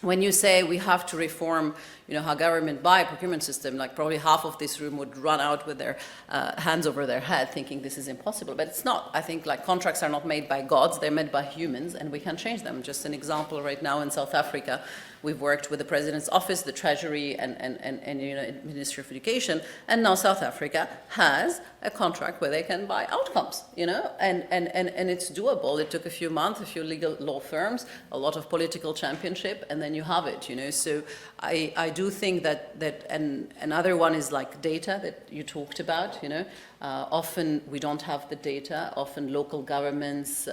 when you say we have to reform, how government buy procurement system, probably half of this room would run out with their hands over their head thinking this is impossible, but it's not. I think contracts are not made by gods, they're made by humans, and we can change them. Just an example right now in South Africa, we've worked with the President's Office, the Treasury, and Ministry of Education, and now South Africa has a contract where they can buy outcomes, and it's doable. It took a few months, a few legal law firms, a lot of political championship, and then you have it, So I do think that and another one is data that you talked about, often we don't have the data, often local governments,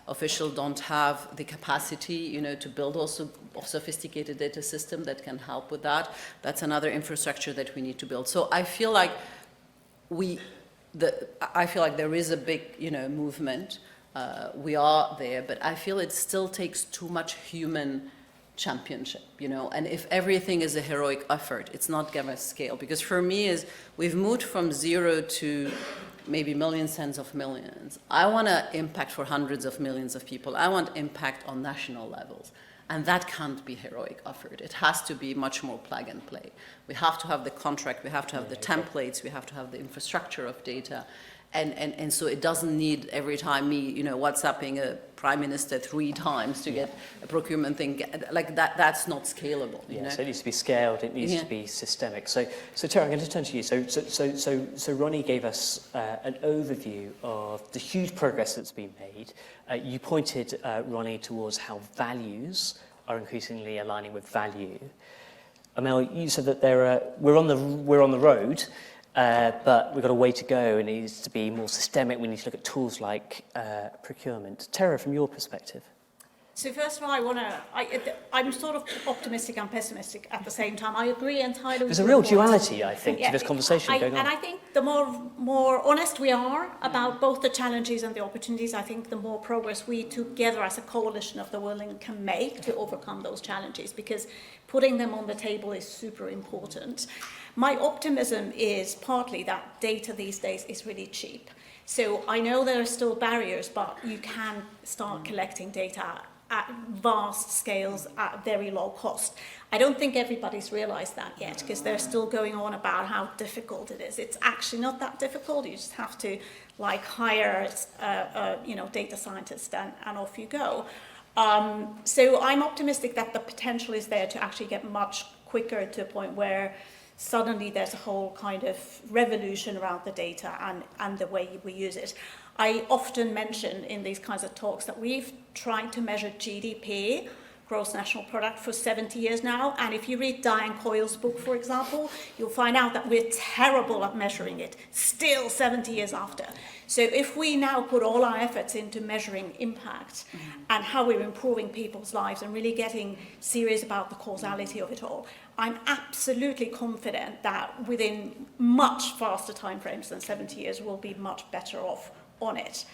officials don't have the capacity, to build also a sophisticated data system that can help with that. That's another infrastructure that we need to build. So I feel like there is a big, movement. We are there, but I feel it still takes too much human championship, and if everything is a heroic effort, it's not going to scale. Because for me, we've moved from zero to maybe millions, tens of millions. I want to impact for hundreds of millions of people. I want impact on national levels. And that can't be heroic effort. It has to be much more plug and play. We have to have the contract, we have to have the templates, we have to have the infrastructure of data. And so it doesn't need every time me, WhatsApping a prime minister 3 times to get a procurement thing, that's not scalable. So it needs to be scaled, it needs to be systemic. So Tera, I'm going to turn to you. So Ronnie gave us an overview of the huge progress that's been made. You pointed, Ronnie, towards how values are increasingly aligning with value. Amel, you said that we're on the road. But we've got a way to go, and it needs to be more systemic. We need to look at tools like procurement. Tera, from your perspective. So first of all, I'm sort of optimistic and pessimistic at the same time. I agree entirely with There's a real duality, I think, to this conversation going on. And I think the more honest we are about both the challenges and the opportunities, I think the more progress we together as a coalition of the willing can make to overcome those challenges, because putting them on the table is super important. My optimism is partly that data these days is really cheap. So I know there are still barriers, but you can start collecting data at vast scales at very low cost. I don't think everybody's realized that yet, because they're still going on about how difficult it is. It's actually not that difficult. You just have to hire data scientists and off you go. So I'm optimistic that the potential is there to actually get much quicker to a point where suddenly there's a whole kind of revolution around the data and the way we use it. I often mention in these kinds of talks that we've tried to measure GDP, gross national product, for 70 years now. And if you read Diane Coyle's book, for example, you'll find out that we're terrible at measuring it, still 70 years after. So if we now put all our efforts into measuring impact and how we're improving people's lives and really getting serious about the causality of it all, I'm absolutely confident that within much faster timeframes than 70 years, we'll be much better off on it.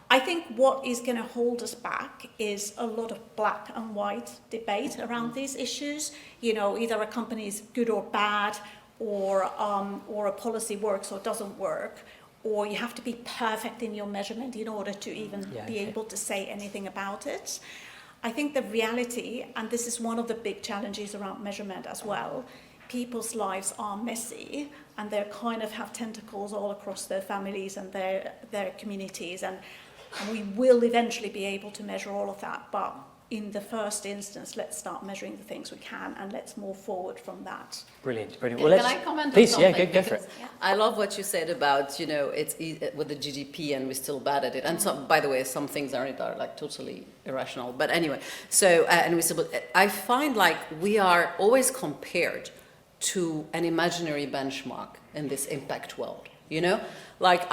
I think what is going to hold us back is a lot of black and white debate around these issues. You know, either a company is good or bad, or a policy works or doesn't work, or you have to be perfect in your measurement in order to even be able to say anything about it. I think the reality, and this is one of the big challenges around measurement as well, people's lives are messy and they kind of have tentacles all across their families and their communities, and we will eventually be able to measure all of that, but in the first instance, let's start measuring the things we can and let's move forward from that. Brilliant, brilliant. Well, Can I comment please, on something? yeah, go for it. I love what you said about, you know, it's with the GDP and we're still bad at it. And some, by the way, some things are like totally irrational. But anyway, so, and we still, I find like we are always compared to an imaginary benchmark in this impact world, you know? Like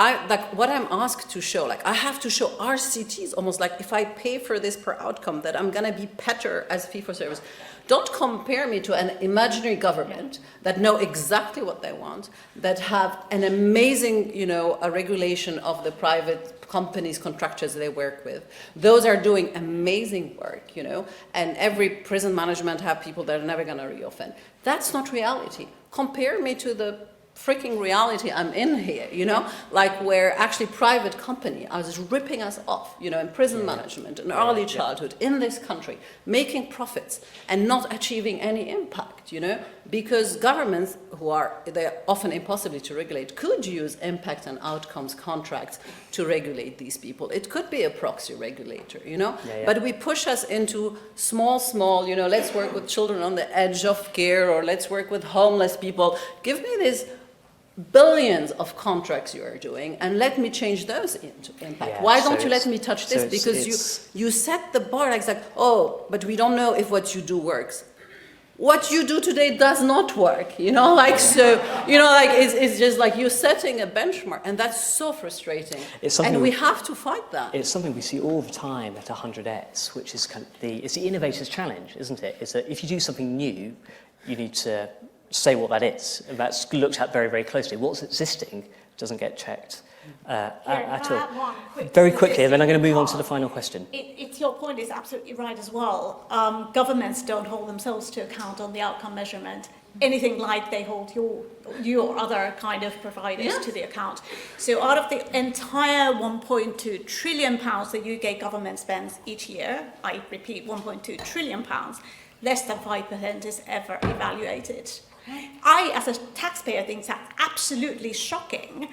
what I'm asked to show, like I have to show RCTs, almost like if I pay for this per outcome, that I'm gonna be better as fee for service. Don't compare me to an imaginary government that know exactly what they want, that have an amazing, you know, a regulation of the private companies, contractors they work with. Those are doing amazing work, you know, and every prison management have people that are never gonna reoffend. That's not reality. Compare me to the freaking reality I'm in here, you know, like where actually private company are just ripping us off, you know, in prison management and early childhood in this country, making profits and not achieving any impact, you know, because governments they're often impossible to regulate, could use impact and outcomes contracts to regulate these people. It could be a proxy regulator, you know, but we push us into small, you know, let's work with children on the edge of care, or let's work with homeless people. Give me this billions of contracts you are doing and let me change those into impact. Why don't you let me touch this? Because you set the bar like, oh, but we don't know if what you do works. What you do today does not work, you know, like, so, you know, like, it's just like you're setting a benchmark, and that's so frustrating. And we have to fight that. It's something we see all the time at 100X, which is kind of it's the innovator's challenge, isn't it? Is that if you do something new, you need to say what that is, and that's looked at very, very closely. What's existing doesn't get checked at all. Very quickly, and then I'm going to move on to the final question. It's your point is absolutely right as well. Governments don't hold themselves to account on the outcome measurement, anything like they hold you or other kind of providers to the account. So out of the entire 1.2 trillion pounds the UK government spends each year, I repeat, 1.2 trillion pounds, less than 5% is ever evaluated. I, as a taxpayer, think that's absolutely shocking.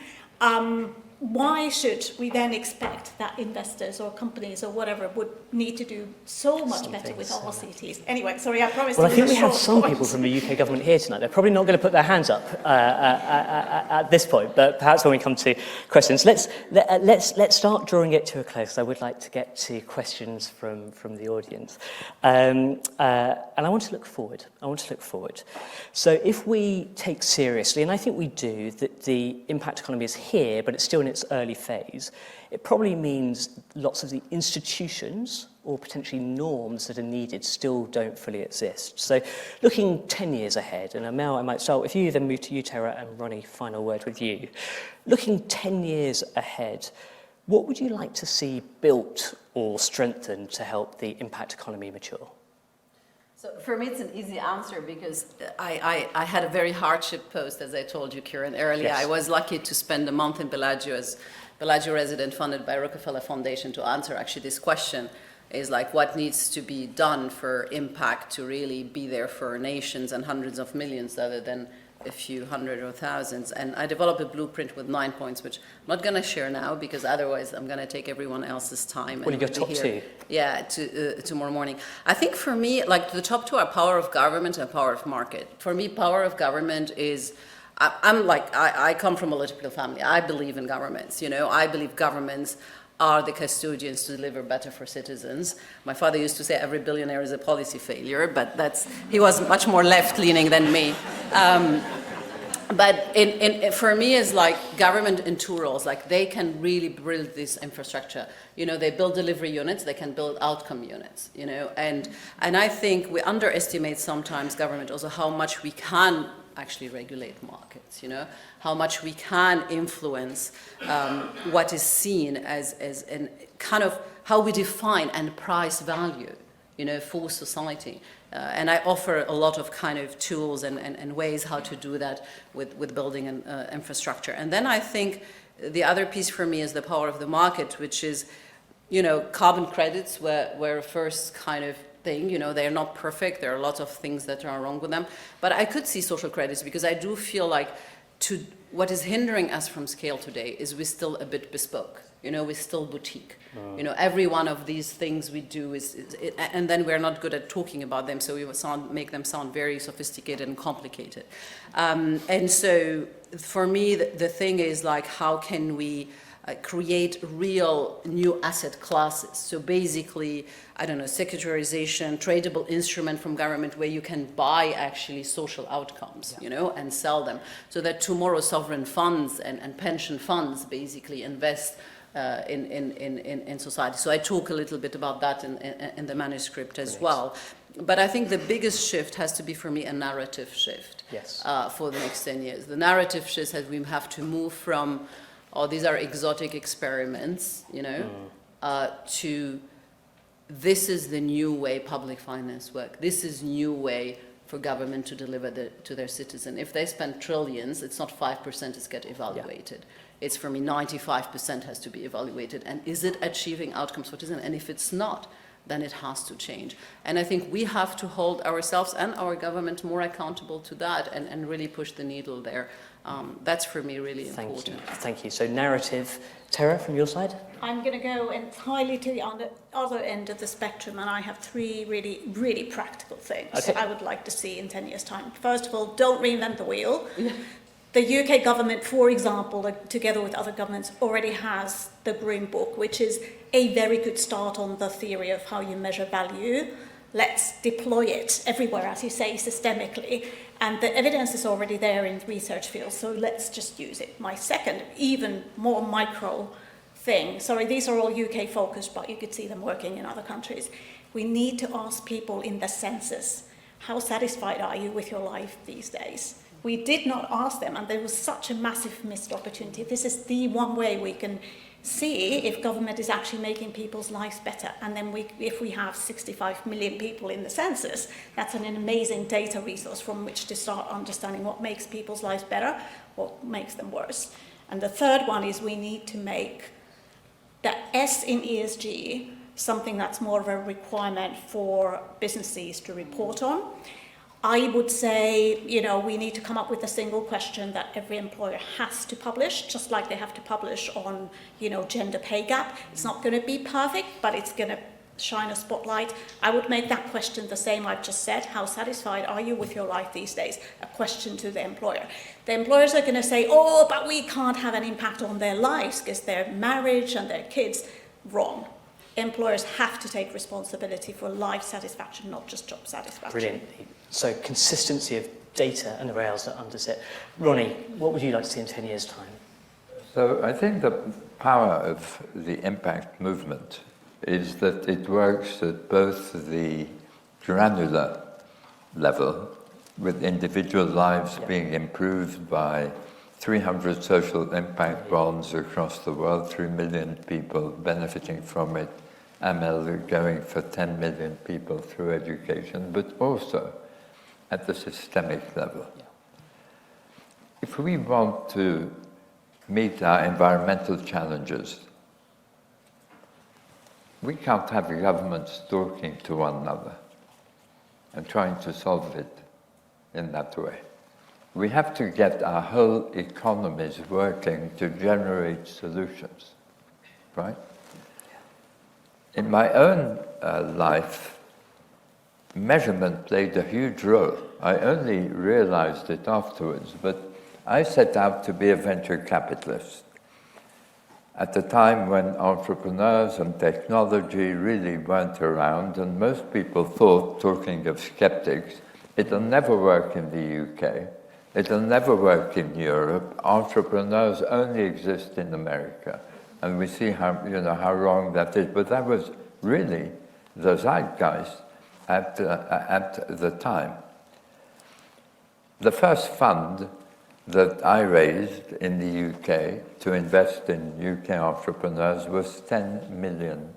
Why should we then expect that investors or companies or whatever would need to do so much better with RCTs? Anyway, sorry, I promised. Well, I think we have some people from the UK government here tonight. They're probably not going to put their hands up at this point, but perhaps when we come to questions, let's start drawing it to a close. I would like to get to questions from the audience, and I want to look forward. So, if we take seriously, and I think we do, that the impact economy is here, but it's still in its early phase, it probably means lots of the institutions or potentially norms that are needed still don't fully exist. So looking 10 years ahead, and Amel, I might start with you, then move to you, Tera, and Ronnie, final word with you. Looking 10 years ahead, what would you like to see built or strengthened to help the impact economy mature? So for me, it's an easy answer because I had a very hardship post, as I told you, Kieron, earlier. Yes. I was lucky to spend a month in Bellagio as Bellagio resident funded by Rockefeller Foundation to answer actually this question, is like what needs to be done for impact to really be there for nations and hundreds of millions rather than a few hundred or thousands. And I developed a blueprint with 9 points, which I'm not going to share now because otherwise I'm going to take everyone else's time. What are your top two? Yeah, tomorrow morning. I think for me, like the top two are power of government and power of market. For me, power of government is, I come from a political family. I believe in governments, I believe governments are the custodians to deliver better for citizens. My father used to say every billionaire is a policy failure, but he was much more left-leaning than me. But for me, it's like government in two roles. Like they can really build this infrastructure. They build delivery units, they can build outcome units, and I think we underestimate sometimes government also how much we can actually regulate markets, how much we can influence what is seen as an kind of how we define and price value, for society. And I offer a lot of kind of tools and ways how to do that with building an infrastructure. And then I think the other piece for me is the power of the market, which is, carbon credits were a first kind of thing. They're not perfect. There are lots of things that are wrong with them. But I could see social credits because I do feel like what is hindering us from scale today is we're still a bit bespoke. We're still boutique. Every one of these things we do and then we're not good at talking about them, so we make them sound very sophisticated and complicated. And so for me, the thing is like, how can we create real new asset classes? So basically, secularization, tradable instrument from government where you can buy actually social outcomes, and sell them, so that tomorrow sovereign funds and pension funds basically invest in society. So I talk a little bit about that in the manuscript as well. But I think the biggest shift has to be, for me, a narrative shift. Yes. For the next 10 years. The narrative shift that we have to move from, these are exotic experiments, to this is the new way public finance works. This is new way for government to deliver to their citizen. If they spend trillions, it's not 5% is get evaluated. Yeah. It's, for me, 95% has to be evaluated. And is it achieving outcomes for citizens? And if it's not, then it has to change. And I think we have to hold ourselves and our government more accountable to that and really push the needle there. That's, for me, really important. Thank you. So narrative. Tera, from your side? I'm going to go entirely to the other end of the spectrum, and I have three really, really practical things I would like to see in 10 years' time. First of all, don't reinvent the wheel. The UK government, for example, together with other governments, already has the Green Book, which is a very good start on the theory of how you measure value. Let's deploy it everywhere, as you say, systemically. And the evidence is already there in research fields, so let's just use it. My second, even more micro thing, sorry, these are all UK focused, but you could see them working in other countries. We need to ask people in the census, how satisfied are you with your life these days? We did not ask them, and there was such a massive missed opportunity. This is the one way we can see if government is actually making people's lives better. And then if we have 65 million people in the census, that's an amazing data resource from which to start understanding what makes people's lives better, what makes them worse. And the third one is we need to make the S in ESG something that's more of a requirement for businesses to report on. I would say, we need to come up with a single question that every employer has to publish, just like they have to publish on, gender pay gap. It's not going to be perfect, but it's going to shine a spotlight. I would make that question the same I've just said. How satisfied are you with your life these days? A question to the employer. The employers are going to say, but we can't have an impact on their lives because their marriage and their kids. Wrong. Employers have to take responsibility for life satisfaction, not just job satisfaction. Brilliant. So consistency of data and the rails that undersit. Ronnie, what would you like to see in 10 years' time? So I think the power of the impact movement is that it works at both the granular level, with individual lives being improved by 300 social impact bonds across the world, 3 million people benefiting from it, Amel going for 10 million people through education, but also at the systemic level. If we want to meet our environmental challenges, we can't have governments talking to one another and trying to solve it in that way. we have to get our whole economies working to generate solutions, right? In my own life, measurement played a huge role. I only realized it afterwards, but I set out to be a venture capitalist at the time when entrepreneurs and technology really weren't around, and most people thought, talking of skeptics, it'll never work in the UK, it'll never work in Europe, entrepreneurs only exist in America. And we see how wrong that is. But that was really the zeitgeist at the time. The first fund that I raised in the UK to invest in UK entrepreneurs was £10 million.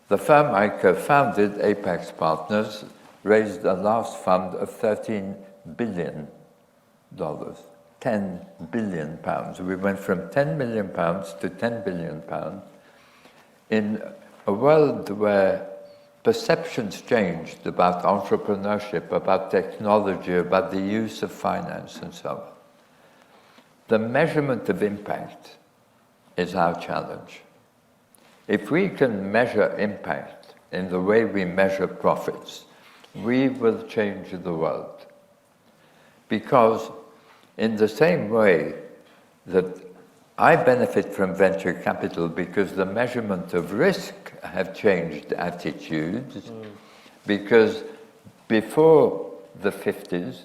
The firm I co-founded, Apex Partners, raised a last fund of $13 billion. 10 billion pounds. We went from 10 million pounds to 10 billion pounds in a world where perceptions changed about entrepreneurship, about technology, about the use of finance, and so on. The measurement of impact is our challenge. If we can measure impact in the way we measure profits, we will change the world. Because in the same way that I benefit from venture capital because the measurement of risk have changed attitudes, because before the 50s,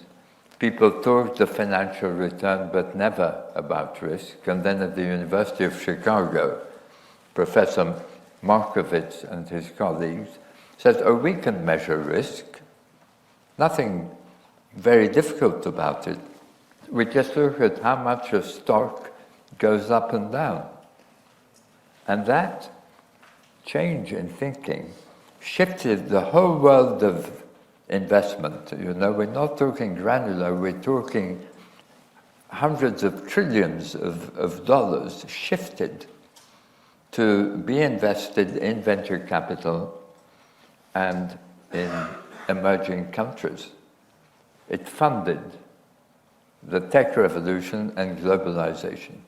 people talked of financial return but never about risk. And then at the University of Chicago, Professor Markovits and his colleagues said, oh, we can measure risk. Nothing very difficult about it. We just look at how much a stock goes up and down. And that change in thinking shifted the whole world of investment. You know, we're not talking granular, we're talking hundreds of trillions of dollars shifted to be invested in venture capital and in emerging countries. It funded the tech revolution and globalization.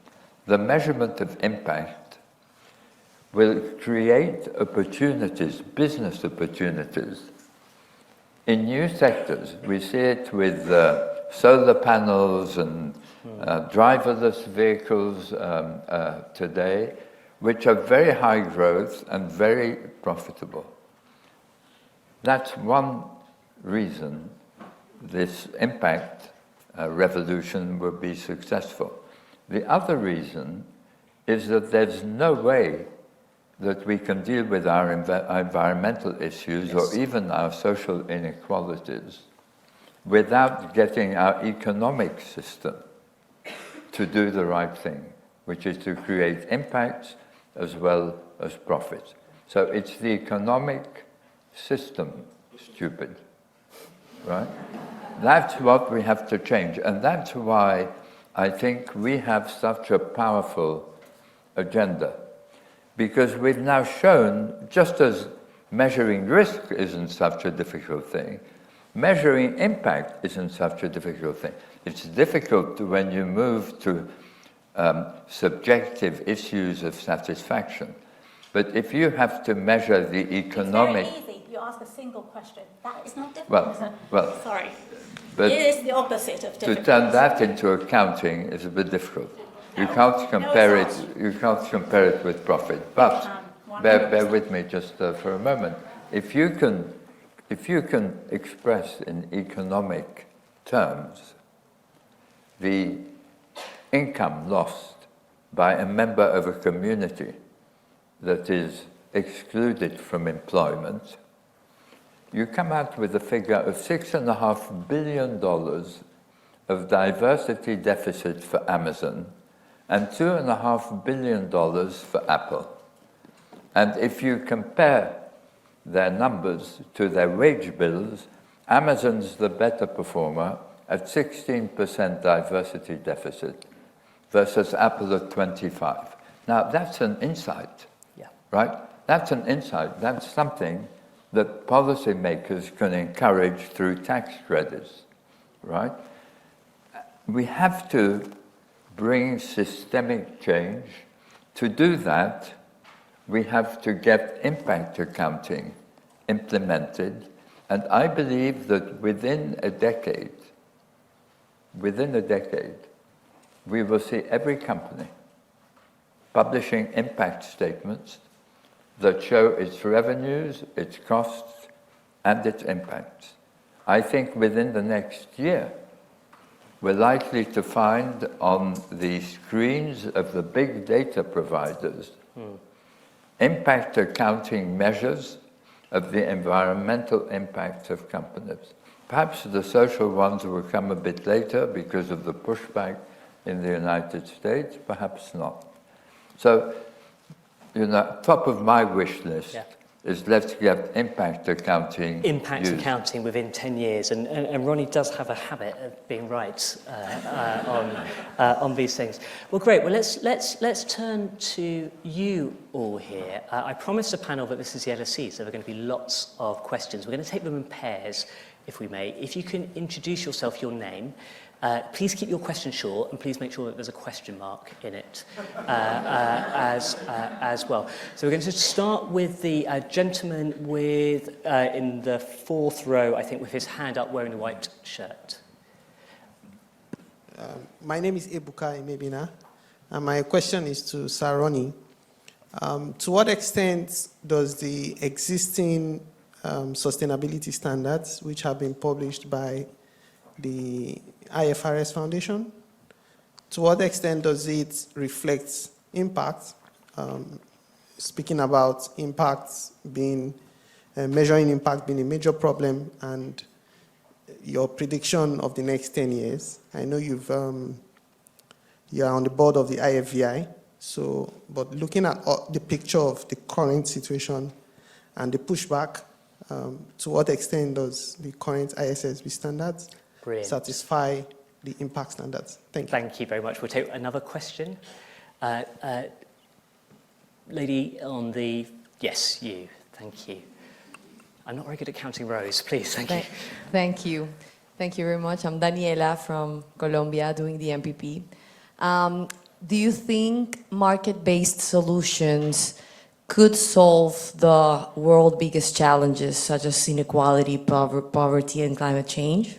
The measurement of impact will create opportunities, business opportunities, in new sectors. We see it with solar panels and driverless vehicles today, which are very high growth and very profitable. That's one reason this impact revolution will be successful. The other reason is that there's no way that we can deal with our environmental issues or even our social inequalities without getting our economic system to do the right thing, which is to create impacts as well as profits. So it's the economic system, stupid, right? That's what we have to change. And that's why I think we have such a powerful agenda. Because we've now shown, just as measuring risk isn't such a difficult thing, measuring impact isn't such a difficult thing. It's difficult when you move to subjective issues of satisfaction. But if you have to measure the economic... It's very easy. You ask a single question. That is not difficult. Well, sorry. But it is the opposite of difficult. To turn that into accounting is a bit difficult. You can't compare it. You can't compare it with profit. But bear with me just for a moment. If you can express in economic terms the income lost by a member of a community that is excluded from employment, you come out with a figure of $6.5 billion of diversity deficit for Amazon and $2.5 billion for Apple. And if you compare their numbers to their wage bills, Amazon's the better performer at 16% diversity deficit versus Apple at 25%. Now, that's an insight, right? That's an insight. That's something that policymakers can encourage through tax credits, right? we have to bring systemic change. To do that, we have to get impact accounting implemented, and I believe that within a decade, we will see every company publishing impact statements that show its revenues, its costs, and its impacts. I think within the next year, we're likely to find on the screens of the big data providers impact accounting measures of the environmental impact of companies. Perhaps the social ones will come a bit later because of the pushback in the United States, perhaps not. So, top of my wish list is let's get impact accounting Impact used. accounting within 10 years, and Ronnie does have a habit of being right on these things. Well, great. Well, let's turn to you all here. I promised the panel that this is the LSE, so there are going to be lots of questions. We're going to take them in pairs, if we may. If you can introduce yourself, your name. Please keep your question short, and please make sure that there's a question mark in it as well. So we're going to start with the gentleman with in the fourth row, I think, with his hand up, wearing the white shirt. My name is Ebuka Imebina, and my question is to Sir Ronnie. To what extent does the existing sustainability standards, which have been published by the IFRS Foundation, to what extent does it reflect impact? Speaking about impacts being, measuring impact being a major problem, and your prediction of the next 10 years. I know you are on the board of the IFVI, but looking at the picture of the current situation and the pushback, to what extent does the current ISSB standards satisfy the impact standards? Thank you. Thank you very much. We'll take another question. Lady on the... Yes, you. Thank you. I'm not very good at counting rows. Please, thank you. Thank you. Thank you very much. I'm Daniela from Colombia doing the MPP. Do you think market-based solutions could solve the world's biggest challenges, such as inequality, poverty, and climate change?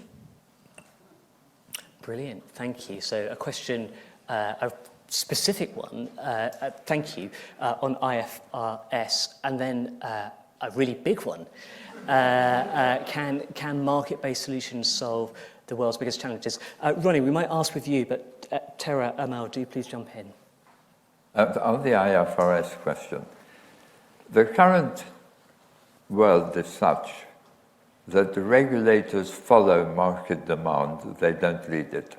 Brilliant, thank you. So a question, a specific one, thank you, on IFRS, and then a really big one. Can market-based solutions solve the world's biggest challenges? Ronnie, we might ask with you, but Tera, Amel, do please jump in. On the IFRS question, the current world is such that the regulators follow market demand, they don't lead it.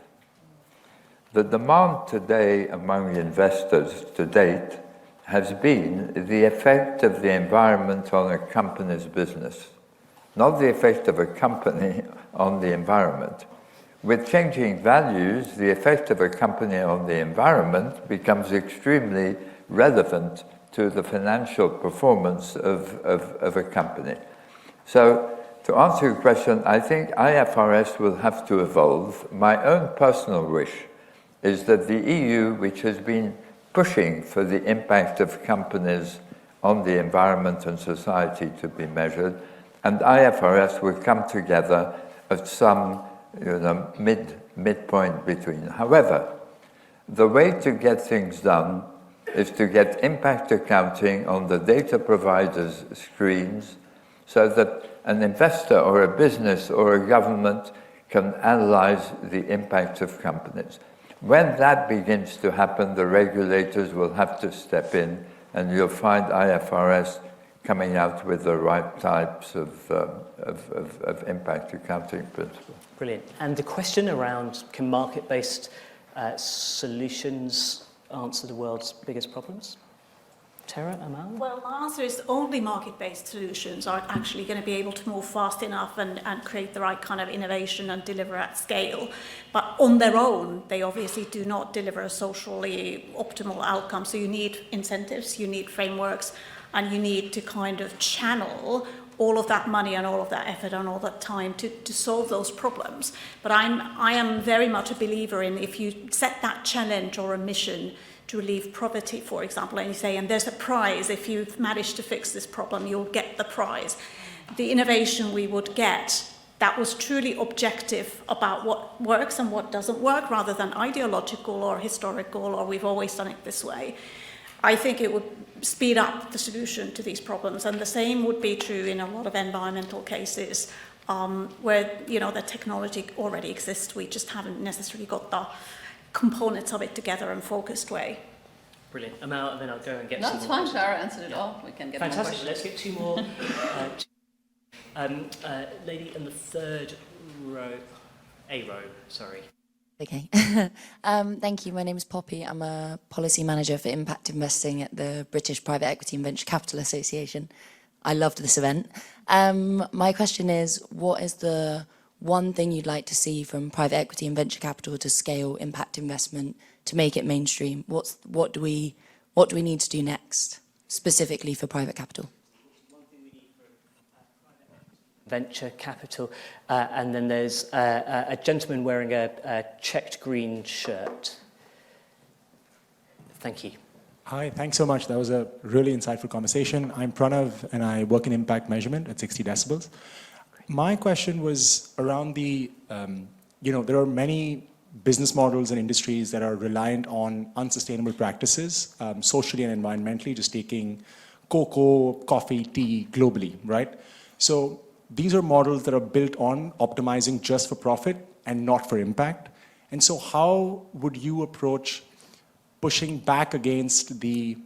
The demand today among investors to date has been the effect of the environment on a company's business, not the effect of a company on the environment. With changing values, the effect of a company on the environment becomes extremely relevant to the financial performance of a company. So, to answer your question, I think IFRS will have to evolve. My own personal wish is that the EU, which has been pushing for the impact of companies on the environment and society to be measured, and IFRS will come together at some midpoint between. However, the way to get things done is to get impact accounting on the data providers' screens so that an investor or a business or a government can analyze the impact of companies. When that begins to happen, the regulators will have to step in, and you'll find IFRS coming out with the right types of impact accounting principles. Brilliant. And the question around, can market-based solutions answer the world's biggest problems? Tera, Amel? Well, the answer is only market-based solutions are actually going to be able to move fast enough and create the right kind of innovation and deliver at scale. But on their own, they obviously do not deliver a socially optimal outcome. So you need incentives, you need frameworks, and you need to kind of channel all of that money and all of that effort and all that time to solve those problems. But I am very much a believer in, if you set that challenge or a mission to relieve poverty, for example, and you say, and there's a prize, if you've managed to fix this problem, you'll get the prize. The innovation we would get that was truly objective about what works and what doesn't work, rather than ideological or historical, or we've always done it this way, I think it would speed up the solution to these problems. And the same would be true in a lot of environmental cases, where the technology already exists. We just haven't necessarily got the components of it together in focused way. Brilliant. Amel, and then I'll go and get No, some it's more fine. questions. Tara answered it all. We can get more Fantastic. questions. Let's get two more. Lady in the third row. A row, sorry. Okay. Thank you. My name is Poppy. I'm a policy manager for impact investing at the British Private Equity and Venture Capital Association. I loved this event. My question is, what is the one thing you'd like to see from private equity and venture capital to scale impact investment, to make it mainstream? What do we need to do next, specifically for private capital? Venture capital, and then there's a gentleman wearing a checked green shirt. Thank you. Hi, thanks so much. That was a really insightful conversation. I'm Pranav, and I work in impact measurement at 60 decibels. My question was around the, there are many business models and industries that are reliant on unsustainable practices, socially and environmentally, just taking cocoa, coffee, tea globally, right? So these are models that are built on optimizing just for profit and not for impact. And so how would you approach pushing back against the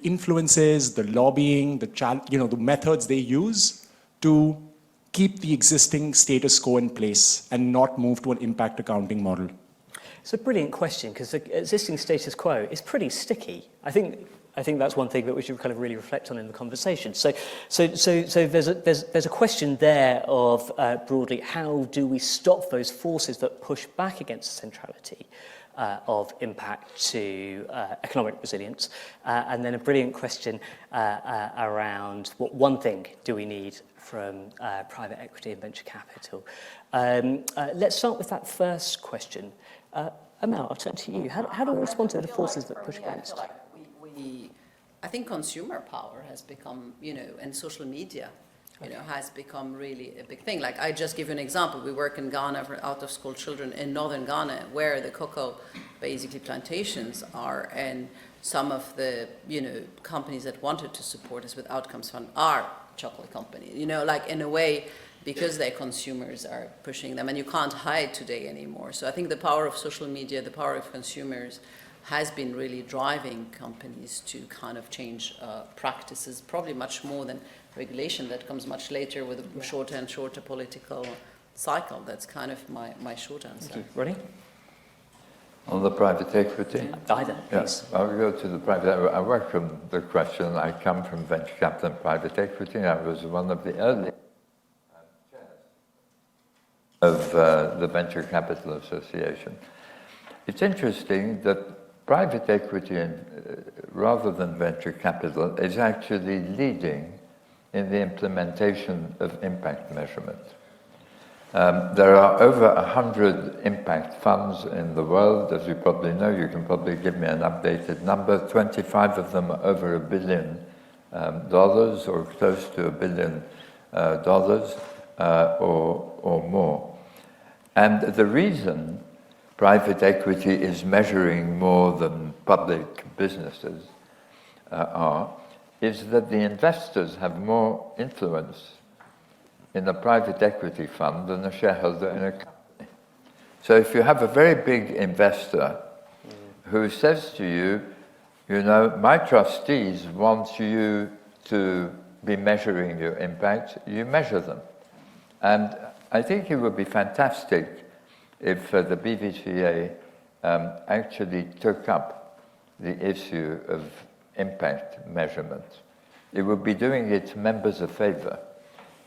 influences, the lobbying, the methods they use to keep the existing status quo in place and not move to an impact accounting model? It's a brilliant question, because the existing status quo is pretty sticky. I think that's one thing that we should kind of really reflect on in the conversation. So there's a question there of broadly, how do we stop those forces that push back against the centrality of impact to economic resilience? And then a brilliant question around what one thing do we need from private equity and venture capital. Let's start with that first question. Amel, I'll turn to you. How do we respond to the forces that push against? I think consumer power has become, and social media, has become really a big thing. Like, I just give you an example. We work in Ghana for out-of-school children in northern Ghana, where the cocoa, basically plantations are, and some of the, companies that wanted to support us with Outcomes Fund are chocolate companies, in a way, because their consumers are pushing them, and you can't hide today anymore. So I think the power of social media, the power of consumers, has been really driving companies to kind of change practices, probably much more than regulation that comes much later with a shorter and shorter political cycle. That's kind of my short answer. Thank you. Ronnie? On the private equity? Either, Yes, I'll go to the private. I work from the question. I come from venture capital and private equity. I was one of the early chairs of the Venture Capital Association. It's interesting that private equity, rather than venture capital, is actually leading in the implementation of impact measurement. There are over 100 impact funds in the world, as you probably know. You can probably give me an updated number. 25 of them are over $1 billion, or close to $1 billion, or more. And the reason private equity is measuring more than public businesses is that the investors have more influence in a private equity fund than a shareholder in a company. So if you have a very big investor who says to you, my trustees want you to be measuring your impact, you measure them. And I think it would be fantastic if the BVCA actually took up the issue of impact measurement. It would be doing its members a favor.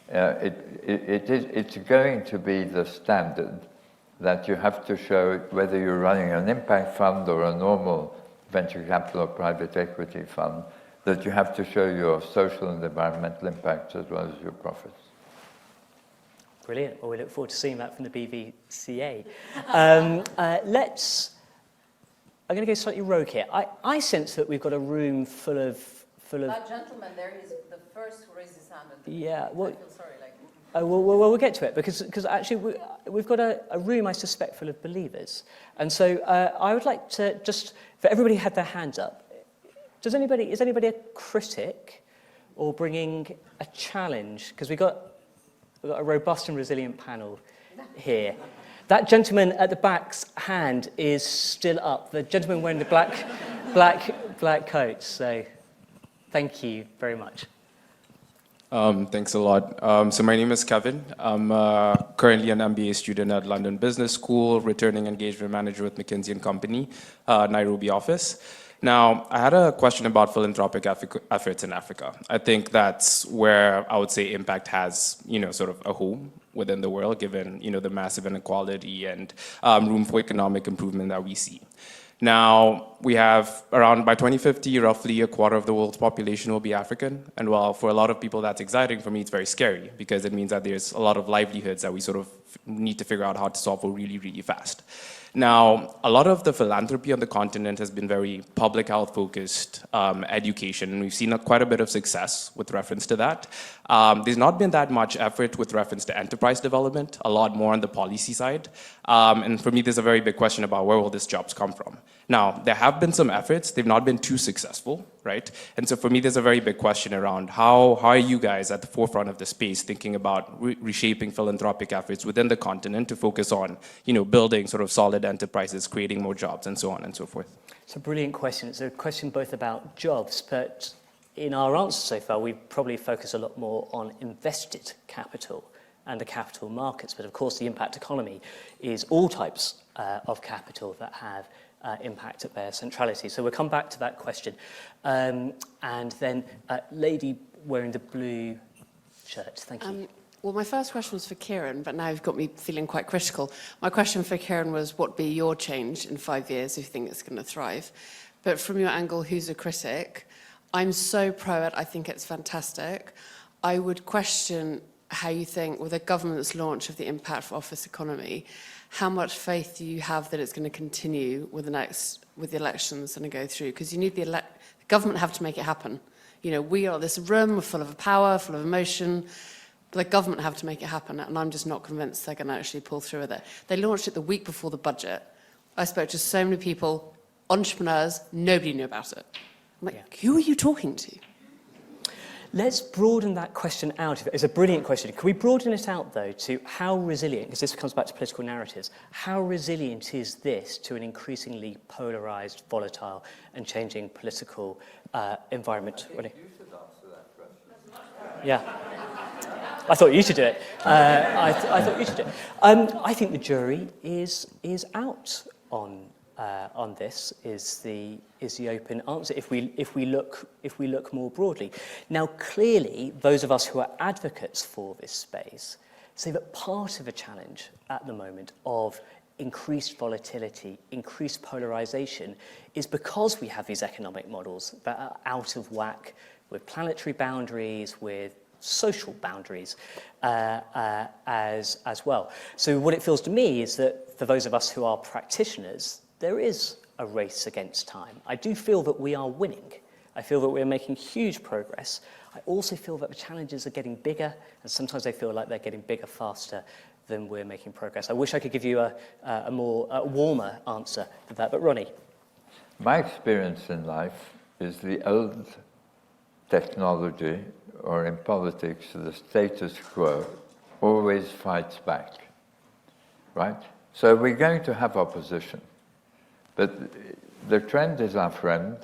It's going to be the standard that you have to show whether you're running an impact fund or a normal venture capital or private equity fund, that you have to show your social and environmental impact as well as your profits. Brilliant. Well, we look forward to seeing that from the BVCA. I'm going to go slightly rogue here. I sense that we've got a room full of. That gentleman there is the first who raised his hand. Yeah. Well, I feel sorry. well, we'll get to it because actually we've got a room, I suspect, full of believers. And so I would like to just, for everybody who had their hands up, is anybody a critic or bringing a challenge? Because we've got a robust and resilient panel here. That gentleman at the back's hand is still up. The gentleman wearing the black coat. So thank you very much. Thanks a lot. So my name is Kevin. I'm currently an MBA student at London Business School, returning engagement manager with McKinsey & Company, Nairobi office. Now, I had a question about philanthropic efforts in Africa. I think that's where I would say impact has, sort of a home within the world, given, the massive inequality and room for economic improvement that we see. Now, we have around, by 2050, roughly a quarter of the world's population will be African. And while for a lot of people that's exciting, for me it's very scary because it means that there's a lot of livelihoods that we sort of need to figure out how to solve for really, really fast. Now, a lot of the philanthropy on the continent has been very public health focused education, and we've seen quite a bit of success with reference to that. There's not been that much effort with reference to enterprise development, a lot more on the policy side. And for me, there's a very big question about where will these jobs come from. Now, there have been some efforts, they've not been too successful, right? And so for me, there's a very big question around how are you guys at the forefront of the space thinking about reshaping philanthropic efforts within the continent to focus on, building sort of solid enterprises, creating more jobs, and so on and so forth? It's a brilliant question. It's a question both about jobs, but in our answer so far, we probably focus a lot more on invested capital and the capital markets. But of course, the impact economy is all types of capital that have impact at their centrality. So we'll come back to that question. And then lady wearing the blue shirt, thank you. Well, my first question was for Kieron, but now you've got me feeling quite critical. My question for Kieron was, what would be your change in 5 years if you think it's going to thrive? But from your angle, who's a critic? I'm so pro it, I think it's fantastic. I would question how you think, with the government's launch of the impact for office economy, how much faith do you have that it's going to continue with the elections going to go through? Because you need the government have to make it happen. We are this room full of power, full of emotion. The government have to make it happen, and I'm just not convinced they're going to actually pull through with it. They launched it the week before the budget. I spoke to so many people, entrepreneurs, nobody knew about it. I'm like, Who are you talking to? Let's broaden that question out. It's a brilliant question. Can we broaden it out, though, to how resilient, because this comes back to political narratives, how resilient is this to an increasingly polarised, volatile and changing political environment? You should answer that question. Yeah. I thought you should do it. I thought you should do it. I think the jury is out on this. Is the open answer if we look more broadly. Now, clearly, those of us who are advocates for this space say that part of a challenge at the moment of increased volatility, increased polarization, is because we have these economic models that are out of whack with planetary boundaries, with social boundaries as well. So what it feels to me is that for those of us who are practitioners, there is a race against time. I do feel that we are winning. I feel that we're making huge progress. I also feel that the challenges are getting bigger, and sometimes I feel like they're getting bigger faster than we're making progress. I wish I could give you a warmer answer to that, but Ronnie. My experience in life is the old technology, or in politics, the status quo, always fights back, right? So we're going to have opposition, but the trend is our friend,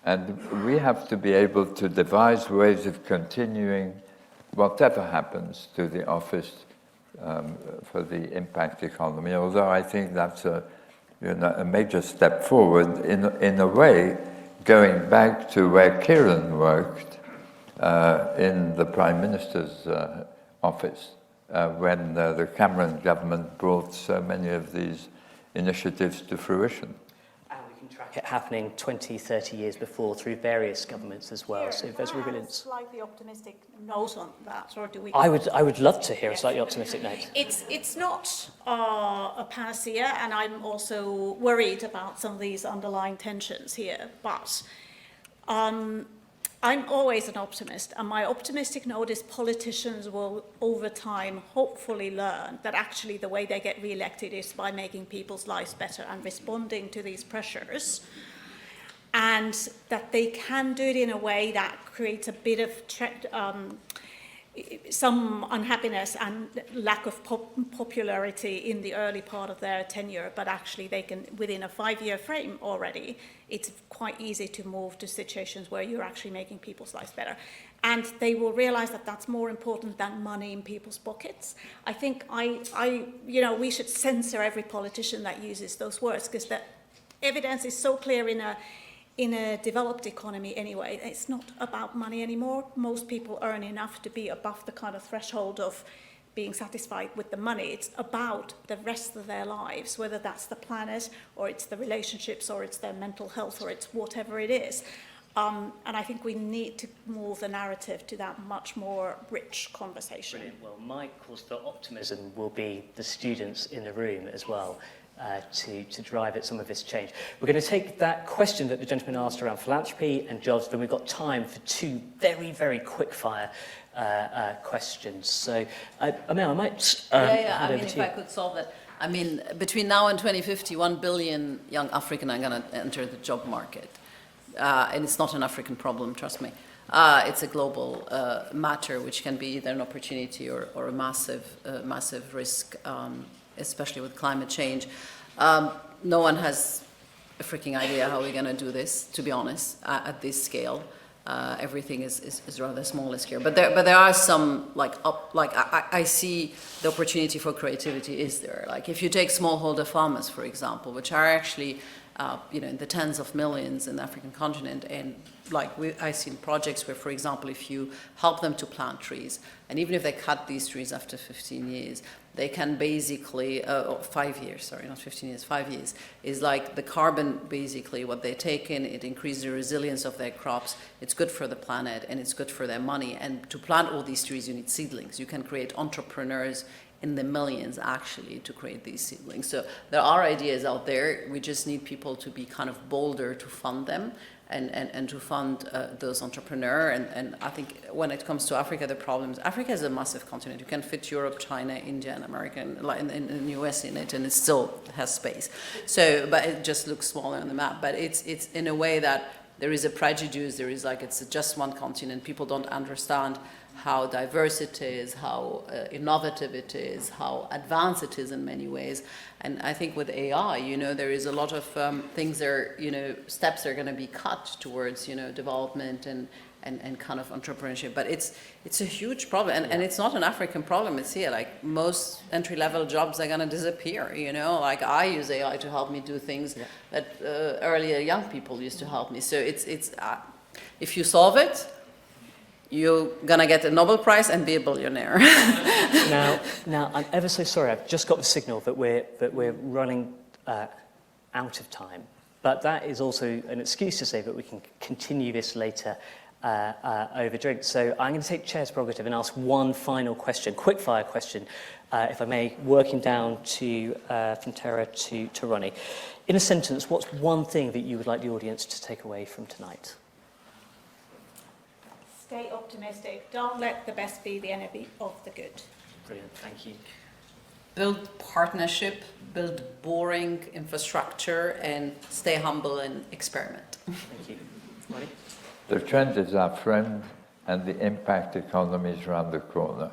and we have to be able to devise ways of continuing whatever happens to the office for the impact economy, although I think that's a major step forward in a way, going back to where Kieron worked in the Prime Minister's office when the Cameron government brought so many of these initiatives to fruition. And we can track it happening 20, 30 years before through various governments as well. So if there's Can I add a resilience. slightly optimistic note on that, or do we? I would love to hear a slightly optimistic note. It's not a panacea, and I'm also worried about some of these underlying tensions here, but I'm always an optimist, and my optimistic note is politicians will, over time, hopefully learn that actually the way they get re-elected is by making people's lives better and responding to these pressures, and that they can do it in a way that creates a bit of some unhappiness and lack of popularity in the early part of their tenure, but actually they can, within a 5-year frame already, it's quite easy to move to situations where you're actually making people's lives better. And they will realize that that's more important than money in people's pockets. I think we should censor every politician that uses those words, because the evidence is so clear in a developed economy anyway. It's not about money anymore. Most people earn enough to be above the kind of threshold of being satisfied with the money. It's about the rest of their lives, whether that's the planet, or it's the relationships, or it's their mental health, or it's whatever it is. And I think we need to move the narrative to that much more rich conversation. Brilliant. Well, my cause for optimism will be the students in the room as well. To drive at some of this change. We're going to take that question that the gentleman asked around philanthropy and jobs, then we've got time for 2 very, very quick-fire questions. So, Amel, I might hand over to if you. I could solve that. I mean, between now and 2050, 1 billion young Africans are going to enter the job market. And it's not an African problem, trust me. It's a global matter, which can be either an opportunity or a massive risk, especially with climate change. No one has a freaking idea how we're going to do this, to be honest, at this scale. Everything is rather small scale. But there are some, I see the opportunity for creativity is there. Like if you take smallholder farmers, for example, which are actually, in the tens of millions in the African continent, and I've seen projects where, for example, if you help them to plant trees, and even if they cut these trees after 15 years, they can basically, 5 years, sorry, not 15 years, 5 years, is like the carbon, basically, what they take in, it increases the resilience of their crops, it's good for the planet, and it's good for their money. And to plant all these trees, you need seedlings. You can create entrepreneurs in the millions, actually, to create these seedlings. So there are ideas out there. We just need people to be kind of bolder to fund them and to fund those entrepreneurs. And I think when it comes to Africa, the problem is Africa is a massive continent. You can fit Europe, China, India, and America, and the US in it, and it still has space. So, but it just looks smaller on the map. But it's in a way that there is a prejudice. There is it's just one continent. People don't understand how diverse it is, how innovative it is, how advanced it is in many ways. And I think with AI, there is a lot of things there, steps are going to be cut towards, development and kind of entrepreneurship. But it's a huge problem, and it's not an African problem. It's here. Like most entry-level jobs are going to disappear. Like I use AI to help me do things that earlier young people used to help me. So it's if you solve it, you're gonna get a Nobel Prize and be a billionaire. Now, I'm ever so sorry. I've just got the signal that we're running out of time, but that is also an excuse to say that we can continue this later over drinks. So I'm going to take chair's prerogative and ask one final question, quick fire question, if I may, working down to from Tera to Ronnie. In a sentence, what's one thing that you would like the audience to take away from tonight? Stay optimistic. Don't let the best be the enemy of the good. Brilliant, thank you. Build partnership, build boring infrastructure, and stay humble and experiment. Thank you. Ronnie? The trend is our friend, and the impact economy is around the corner.